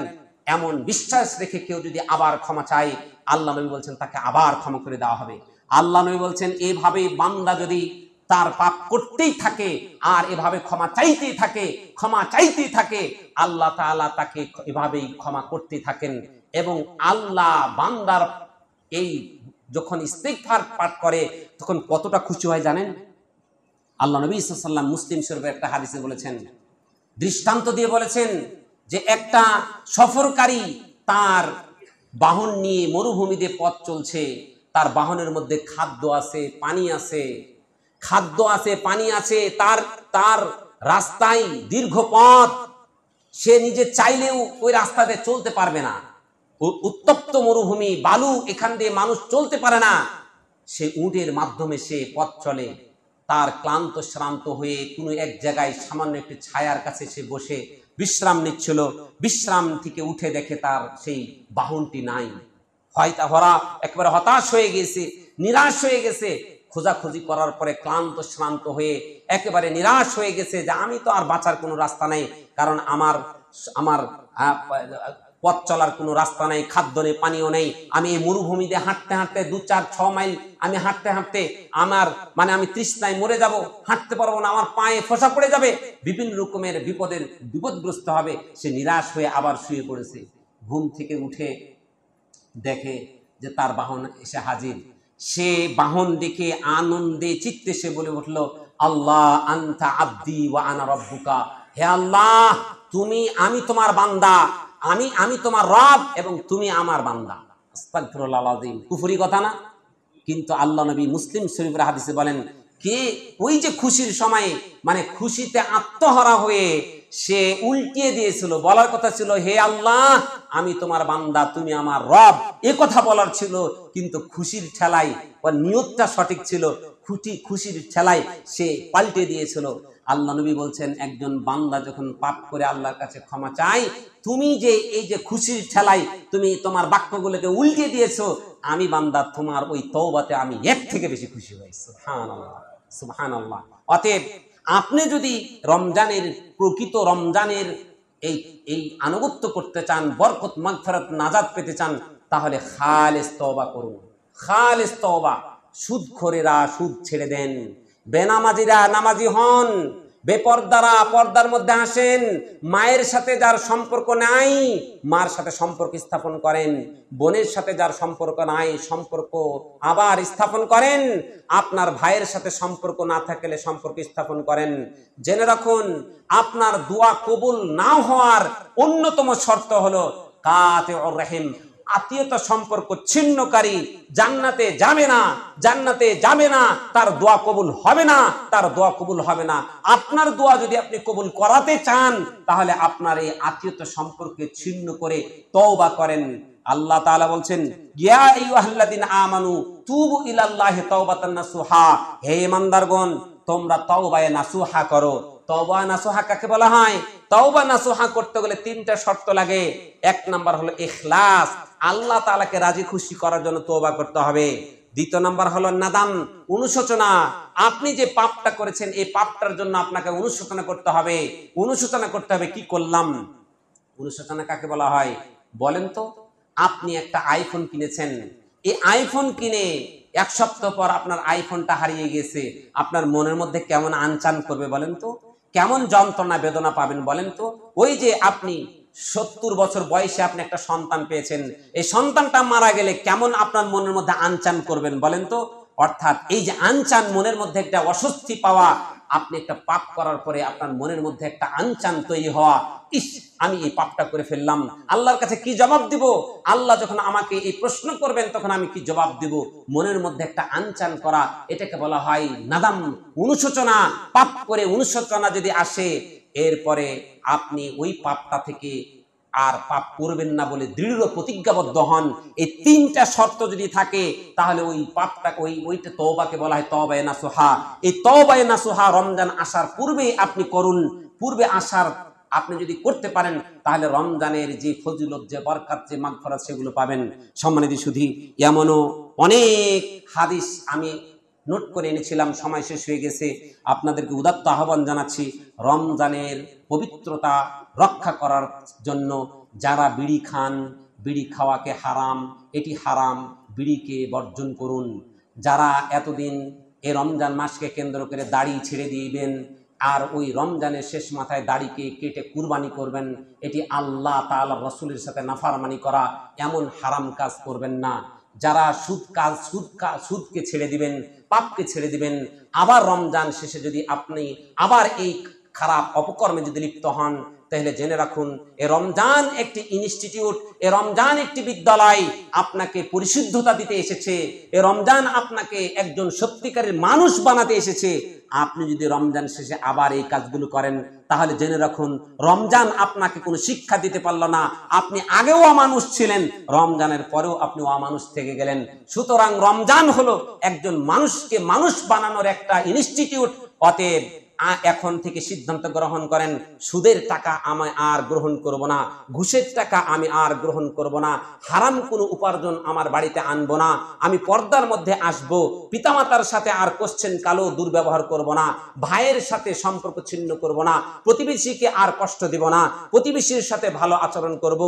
Speaker 1: এমন বিশ্বাস রেখে কেউ যদি আবার ক্ষমা চায়, আল্লাহ নবী বলছেন তাকে আবার ক্ষমা করে দেওয়া হবে। আল্লাহ নবী বলছেন এইভাবে বান্দা যদি তার পাপ করতেই থাকে আর এভাবে ক্ষমা চাইতেই থাকে, আল্লাহ তাআলা তাকে এভাবেই ক্ষমা করতে থাকেন। এবং আল্লাহ বান্দার এই যখন ইস্তিগফার পাঠ করে তখন কতটা খুশি হয় জানেন? আল্লাহ নবী সাল্লাল্লাহু আলাইহি ওয়াসাল্লাম মুসলিম শরীফের একটা হাদিসে বলেছেন, দৃষ্টান্ত দিয়ে বলেছেন যে একটা সফরকারী তার বাহন নিয়ে মরুভূমিতে পথ চলছে, তার বাহনের মধ্যে খাদ্য আছে, পানি আছে, তার রাস্তায় দীর্ঘ পথ, সে নিজে চাইলেও ওই রাস্তাতে চলতে পারবে না, উত্তপ্ত মরুভূমি, বালু, এখান দিয়ে মানুষ চলতে পারে না। সে উটের মাধ্যমে সে পথ চলে, তার ক্লান্ত শ্রান্ত হয়ে কোনো এক জায়গায় সামান্য একটি ছায়ার কাছে সে বসে বিশ্রাম নিচ্ছিল, বিশ্রাম থেকে উঠে দেখে তার সেই বাহনটি নাই। একেবারে হতাশ হয়ে গেছে, নিরাশ হয়ে গেছে, খোঁজাখুঁজি করার পরে ক্লান্ত শ্রান্ত হয়ে একেবারে নিরাশ হয়ে গেছে যে আমি তো আর বাঁচার কোনো রাস্তা নেই, কারণ আমার পথ চলার কোনো রাস্তা নেই, খাদ্য নেই, পানীয় নেই, আমি এই মরুভূমিতে হাঁটতে 2-4-6 মাইল আমি হাঁটতে আমি তৃষ্ণায় মরে যাব, হাঁটতে পারবো না, আমার পায়ে ফোঁসা পড়ে যাবে, বিভিন্ন রকমের বিপদগ্রস্ত হবে। সে নিরাশ হয়ে আবার শুয়ে পড়েছে। ঘুম থেকে উঠে দেখে যে তার বাহন এসে হাজির। সে বাহন দেখে আনন্দে চিত্তে সে বলে উঠল, আল্লাহ আনতা আব্দি ওয়া আনা রাব্বুকা, হে আল্লাহ আমি তোমার বান্দা, আমি তোমার রব এবং তুমি আমার বান্দা। আস্তাগফিরুল্লাহল আযীম। কুফরি কথা না? কিন্তু আল্লাহ নবী মুসলিম শরীফের হাদিসে বলেন, কে ওই যে খুশির সময়ে খুশিতে আত্মহারা হয়ে সে উল্টিয়ে দিয়েছিল, বলার কথা ছিল হে আল্লাহ আমি তোমার বান্দা, তুমি আমার রব, এ কথা বলার ছিল, কিন্তু খুশির ঠেলায়, ওর নিয়তটা সঠিক ছিল, খুশির ঠেলায় সে পাল্টে দিয়েছিল। আল্লাহ নবী বলছেন, একজন বান্দা যখন পাপ করে আল্লাহর কাছে ক্ষমা চায়, তুমি যে এই যে খুশির ঠেলায় তুমি তোমার বাক্যগুলোকে উল্টে দিয়েছো, আমি বান্দা তোমার ওই তওবাতে আমি এর থেকে বেশি খুশি হয়েছি। সুবহানাল্লাহ, সুবহানাল্লাহ। অতএব আপনি যদি প্রকৃত রমজানের এই আনুগত্য করতে চান, বরকত, মাগফিরাত, নাজাত পেতে চান, তাহলে খালেস তওবা করুন, খালেস তওবা। সুদখোরেরা সুদ ছেড়ে দেন, বেনামাজিরা নামাজি হন, বেপরদারা পর্দার মধ্যে আসেন, মায়ের সাথে যার সম্পর্ক নাই মার সাথে সম্পর্ক স্থাপন করেন, বোনের সাথে যার সম্পর্ক নাই সম্পর্ক আবার স্থাপন করেন, আপনার ভাইয়ের সাথে সম্পর্ক না থাকলে সম্পর্ক স্থাপন করেন। জেনে রাখুন, আপনার দোয়া কবুল না হওয়ার অন্যতম শর্ত হলো কাতিউর রহিম, আত্মীয়তা সম্পর্ক ছিন্নকারী জান্নাতে যাবে না, জান্নাতে যাবে না, তার দোয়া কবুল হবে না, তার দোয়া কবুল হবে না। আপনার দোয়া যদি আপনি কবুল করাতে চান তাহলে আপনার এই আত্মীয়তা সম্পর্কে ছিন্ন করে তওবা করেন। আল্লাহ তাআলা বলছেন, ইয়া আইয়ুহাল্লাযিনা আমানু তুবু ইলাল্লাহি তাওবাতান নাসুহা, হে ঈমানদারগণ তোমরা তওবায়ে নাসুহা করো। তওবা নাসুহা কাকে বলা হয়? তওবা নাসুহা করতে গেলে তিনটা শর্ত লাগে। এক নাম্বার হলো ইখলাস, আল্লাহ তাআলাকে রাজি খুশি করার জন্য তওবা করতে হবে। দ্বিতীয় নাম্বার হলো নাদাম, অনুশোচনা, আপনি যে পাপটা করেছেন এই পাপটার জন্য আপনাকে অনুশোচনা করতে হবে। অনুশোচনা করতে হবে, কি করলাম? অনুশোচনা কাকে বলা হয় বলেন তো? আপনি একটা আইফোন কিনেছেন, এই আইফোন কিনে এক সপ্তাহ পর আপনার আইফোনটা হারিয়ে গেছে, আপনার মনের মধ্যে কেমন আনচান করবে বলেন তো? কেমন যন্ত্রণা বেদনা পাবেন বলেন তো? ওই যে আপনি 70 বছর বয়সে আপনি একটা সন্তান পেয়েছেন, এই সন্তানটা মারা গেলে কেমন আপনার মনের মধ্যে আনচান করবেন বলেন তো? অর্থাৎ এই যে আনচান, মনের মধ্যে একটা অস্বস্তি পাওয়া, আপনি একটা পাপ করার পরে আপনার মনের মধ্যে একটা আনচান তৈরি হওয়া, ইস আমি এই পাপটা করে ফেললাম, আল্লাহর কাছে কি জবাব দিব? আল্লাহ যখন আমাকে এই প্রশ্ন করবেন তখন আমি কি জবাব দিব? মনের মধ্যে একটা আনচান করা, এটাকে বলা হয় নাদাম, অনুশোচনা। পাপ করে অনুশোচনা যদি আসে, এরপরে আপনি ওই পাপটা থেকে আর পাপ করবেন না বলে দৃঢ় প্রতিজ্ঞাবদ্ধ হন। এই তিনটা শর্ত যদি থাকে তাহলে ওই পাপটা ওইটা তওবাকে বলা হয় তওবায়ে নাসুহা। এই তওবায়ে নাসুহা রমজান আসার পূর্বে আপনি করুন। পূর্বে আসার আপনি যদি করতে পারেন তাহলে রমজানের যে ফজিলত, যে বরকত, যে মাগফিরাত সেগুলো পাবেন। সম্মানিত সুধী, এমনও অনেক হাদিস আমি নোট করে এনেছিলাম, সময় শেষ হয়ে গেছে। আপনাদেরকে উদাত্ত আহ্বান জানাচ্ছি, রমজানের পবিত্রতা রক্ষা করার জন্য যারা বিড়ি খান, বিড়ি খাওয়াকে হারাম, এটি হারাম, বিড়িকে বর্জন করুন। যারা এতদিন এই রমজান মাসকে কেন্দ্র করে দাড়ি ছেড়ে দিবেন আর ওই রমজানের শেষ মাথায় দাড়িকে কেটে কুরবানি করবেন, এটি আল্লাহ তাআলা রাসূলের সাথে নাফরমানি করা, এমন হারাম কাজ করবেন না। যারা সুদকে ছেড়ে দিবেন, পাপকে ছেড়ে দিবেন, আবার রমজান শেষে যদি আপনি আবার এই খারাপ অপকর্মে যদি লিপ্ত হন তাহলে জেনে রাখুন, এ রমজান একটি ইনস্টিটিউট, এ রমজান একটি বিদ্যালয়, আপনাকে পরিশুদ্ধতা দিতে এসেছে। এ রমজান আপনাকে একজন সত্যিকারের মানুষ বানাতে এসেছে। আপনি যদি রমজান শেষে আবার এই কাজগুলো করেন তাহলে জেনে রাখুন, রমজান আপনাকে কোনো শিক্ষা দিতে পারলো না। আপনি আগেও অমানুষ ছিলেন, রমজানের পরেও আপনি অমানুষ থেকে গেলেন। সুতরাং রমজান হলো একজন মানুষকে মানুষ বানানোর একটা ইনস্টিটিউট। অতএব এখন থেকে সিদ্ধান্ত গ্রহণ করেন, সুদের টাকা আমি আর গ্রহণ করব না, ঘুষের টাকা আমি আর গ্রহণ করব না, হারাম কোনো উপার্জন আমার বাড়িতে আনব না, আমি পর্দার মধ্যে আসব, পিতামাতার সাথে আর কোশ্চেন কালো দুর্ব্যবহার করব না, ভাইয়ের সাথে সম্পর্ক ছিন্ন করব না, প্রতিবেশীকে আর কষ্ট দেব না, প্রতিবেশীর সাথে ভালো আচরণ করব।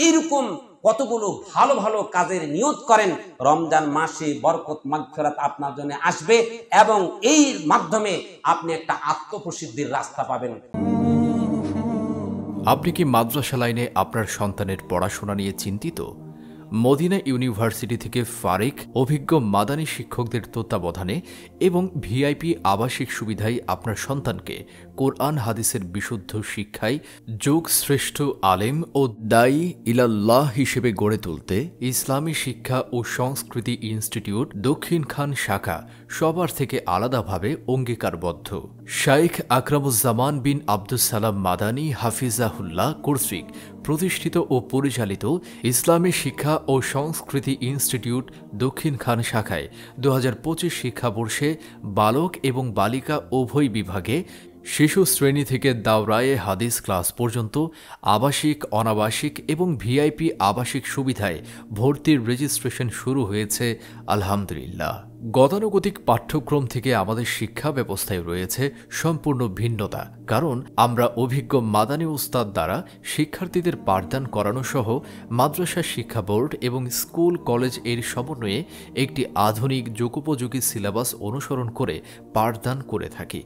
Speaker 1: এইরকম কতগুলো ভালো ভালো কাজের নিয়ত করেন, রমজান মাসে বরকত মাগফিরাত আপনার জন্য আসবে এবং এই মাধ্যমে আপনি একটা আত্মপ্রসিদ্ধির রাস্তা পাবেন।
Speaker 2: আপনি কি মাদ্রাসা লাইনে আপনার সন্তানের পড়াশোনা নিয়ে চিন্তিত? মদিনা ইউনিভার্সিটি থেকে ফারিক অভিজ্ঞ মাদানী শিক্ষকদের তত্ত্বাবধানে এবং ভিআইপি আবাসিক সুবিধায় আপনার সন্তানকে কোরআন হাদিসের বিশুদ্ধ শিক্ষায় যুগ শ্রেষ্ঠ আলেম ও দায়ী ইলাল্লাহ হিসেবে গড়ে তুলতে ইসলামী শিক্ষা ও সংস্কৃতি ইনস্টিটিউট দক্ষিণ খান শাখা সবার থেকে আলাদাভাবে অঙ্গীকারবদ্ধ। শাইখ আকরামুজ্জামান বিন আব্দুস সালাম মাদানী হাফিজাহুল্লাহ কর্তৃক প্রতিষ্ঠিত ও পরিচালিত ইসলামী শিক্ষা ও সংস্কৃতি ইনস্টিটিউট দক্ষিণ খান শাখায় 2025 শিক্ষাবর্ষে বালক এবং বালিকা উভয় বিভাগে শিশু শ্রেণী থেকে দাওরায়ে হাদিস ক্লাস পর্যন্ত আবাসিক, অনাবাসিক এবং ভিআইপি আবাসিক সুবিধায় ভর্তির রেজিস্ট্রেশন শুরু হয়েছে। আলহামদুলিল্লাহ। গতানুগতিক পাঠ্যক্রম থেকে আমাদের শিক্ষা ব্যবস্থায় রয়েছে সম্পূর্ণ ভিন্নতা, কারণ আমরা অভিজ্ঞ মাদানী উস্তাদ দ্বারা শিক্ষার্থীদের পাঠদান করানো সহ মাদ্রাসা শিক্ষা বোর্ড এবং স্কুল কলেজ এর সমন্বয়ে একটি আধুনিক যুগোপযোগী সিলেবাস অনুসরণ করে পাঠদান করে থাকি।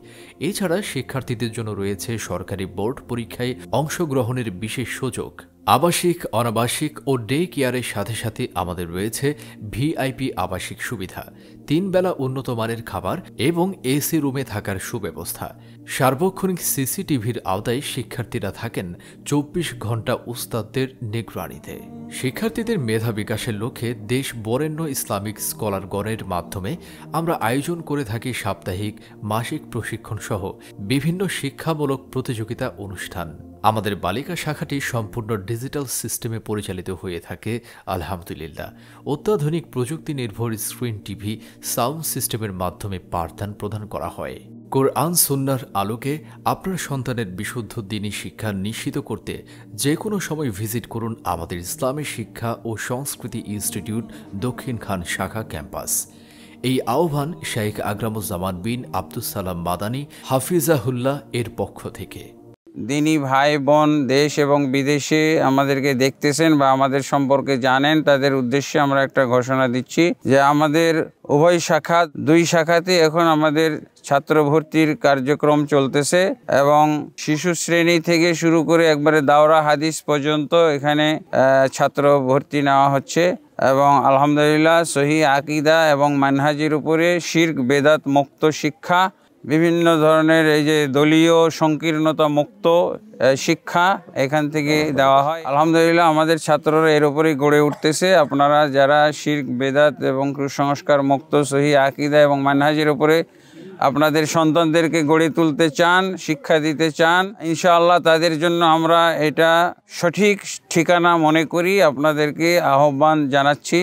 Speaker 2: এছাড়া শিক্ষার্থীদের জন্য রয়েছে সরকারি বোর্ড পরীক্ষায় অংশগ্রহণের বিশেষ সুযোগ। আবাসিক, অনাবাসিক ও ডে কেয়ারের সাথে সাথে আমাদের রয়েছে ভিআইপি আবাসিক সুবিধা, 3 বেলা উন্নত মানের খাবার এবং এসি রুমে থাকার সুব্যবস্থা। সার্বক্ষণিক সিসিটিভির আওতায় শিক্ষার্থীরা থাকেন 24 ঘন্টা উস্তাদদের নিগরানিতে। শিক্ষার্থীদের মেধা বিকাশের লক্ষ্যে দেশ বরেণ্য ইসলামিক স্কলারগণের মাধ্যমে আমরা আয়োজন করে থাকি সাপ্তাহিক, মাসিক প্রশিক্ষণ সহ বিভিন্ন শিক্ষামূলক প্রতিযোগিতা অনুষ্ঠান। আমাদের বালিকা শাখাটি সম্পূর্ণ ডিজিটাল সিস্টেমে পরিচালিত হয়ে থাকে আলহামদুলিল্লাহ। অত্যাধুনিক প্রযুক্তি নির্ভর স্ক্রিন টিভি, সাউন্ড সিস্টেমের মাধ্যমে পাঠদান প্রদান করা হয়। কোরআন সুন্নাহর আলোকে আপনার সন্তানের বিশুদ্ধ দ্বীনী শিক্ষা নিশ্চিত করতে যে কোনো সময় ভিজিট করুন আমাদের ইসলামী শিক্ষা ও সংস্কৃতি ইনস্টিটিউট দক্ষিণ খান শাখা ক্যাম্পাস। এই আহ্বান শেখ আকরামুজ্জামান বিন আব্দুস সালাম মাদানী হাফিজাহুল্লাহ এর পক্ষ থেকে।
Speaker 3: দিনী ভাই বোন দেশ এবং বিদেশে আমাদেরকে দেখতেছেন বা আমাদের সম্পর্কে জানেন, তাদের উদ্দেশ্যে আমরা একটা ঘোষণা দিচ্ছি যে আমাদের উভয় শাখা, 2 শাখাতে এখন আমাদের ছাত্র ভর্তির কার্যক্রম চলতেছে এবং শিশু শ্রেণী থেকে শুরু করে একবারে দাওরা হাদিস পর্যন্ত এখানে ছাত্র ভর্তি নেওয়া হচ্ছে এবং আলহামদুলিল্লাহ সহি আকীদা এবং মানহাজের উপরে শিরক বেদাত মুক্ত শিক্ষা, বিভিন্ন ধরনের এই যে দলীয় সংকীর্ণতা মুক্ত শিক্ষা এখান থেকে দেওয়া হয়। আলহামদুলিল্লাহ আমাদের ছাত্ররা এর উপরেই গড়ে উঠতেছে। আপনারা যারা শিরক বেদাত এবং কুসংস্কার মুক্ত সহি আকীদা এবং মানহাজের উপরে আপনাদের সন্তানদেরকে গড়ে তুলতে চান, শিক্ষা দিতে চান, ইনশাআল্লাহ তাদের জন্য আমরা এটা সঠিক ঠিকানা মনে করি আপনাদেরকে আহ্বান জানাচ্ছি।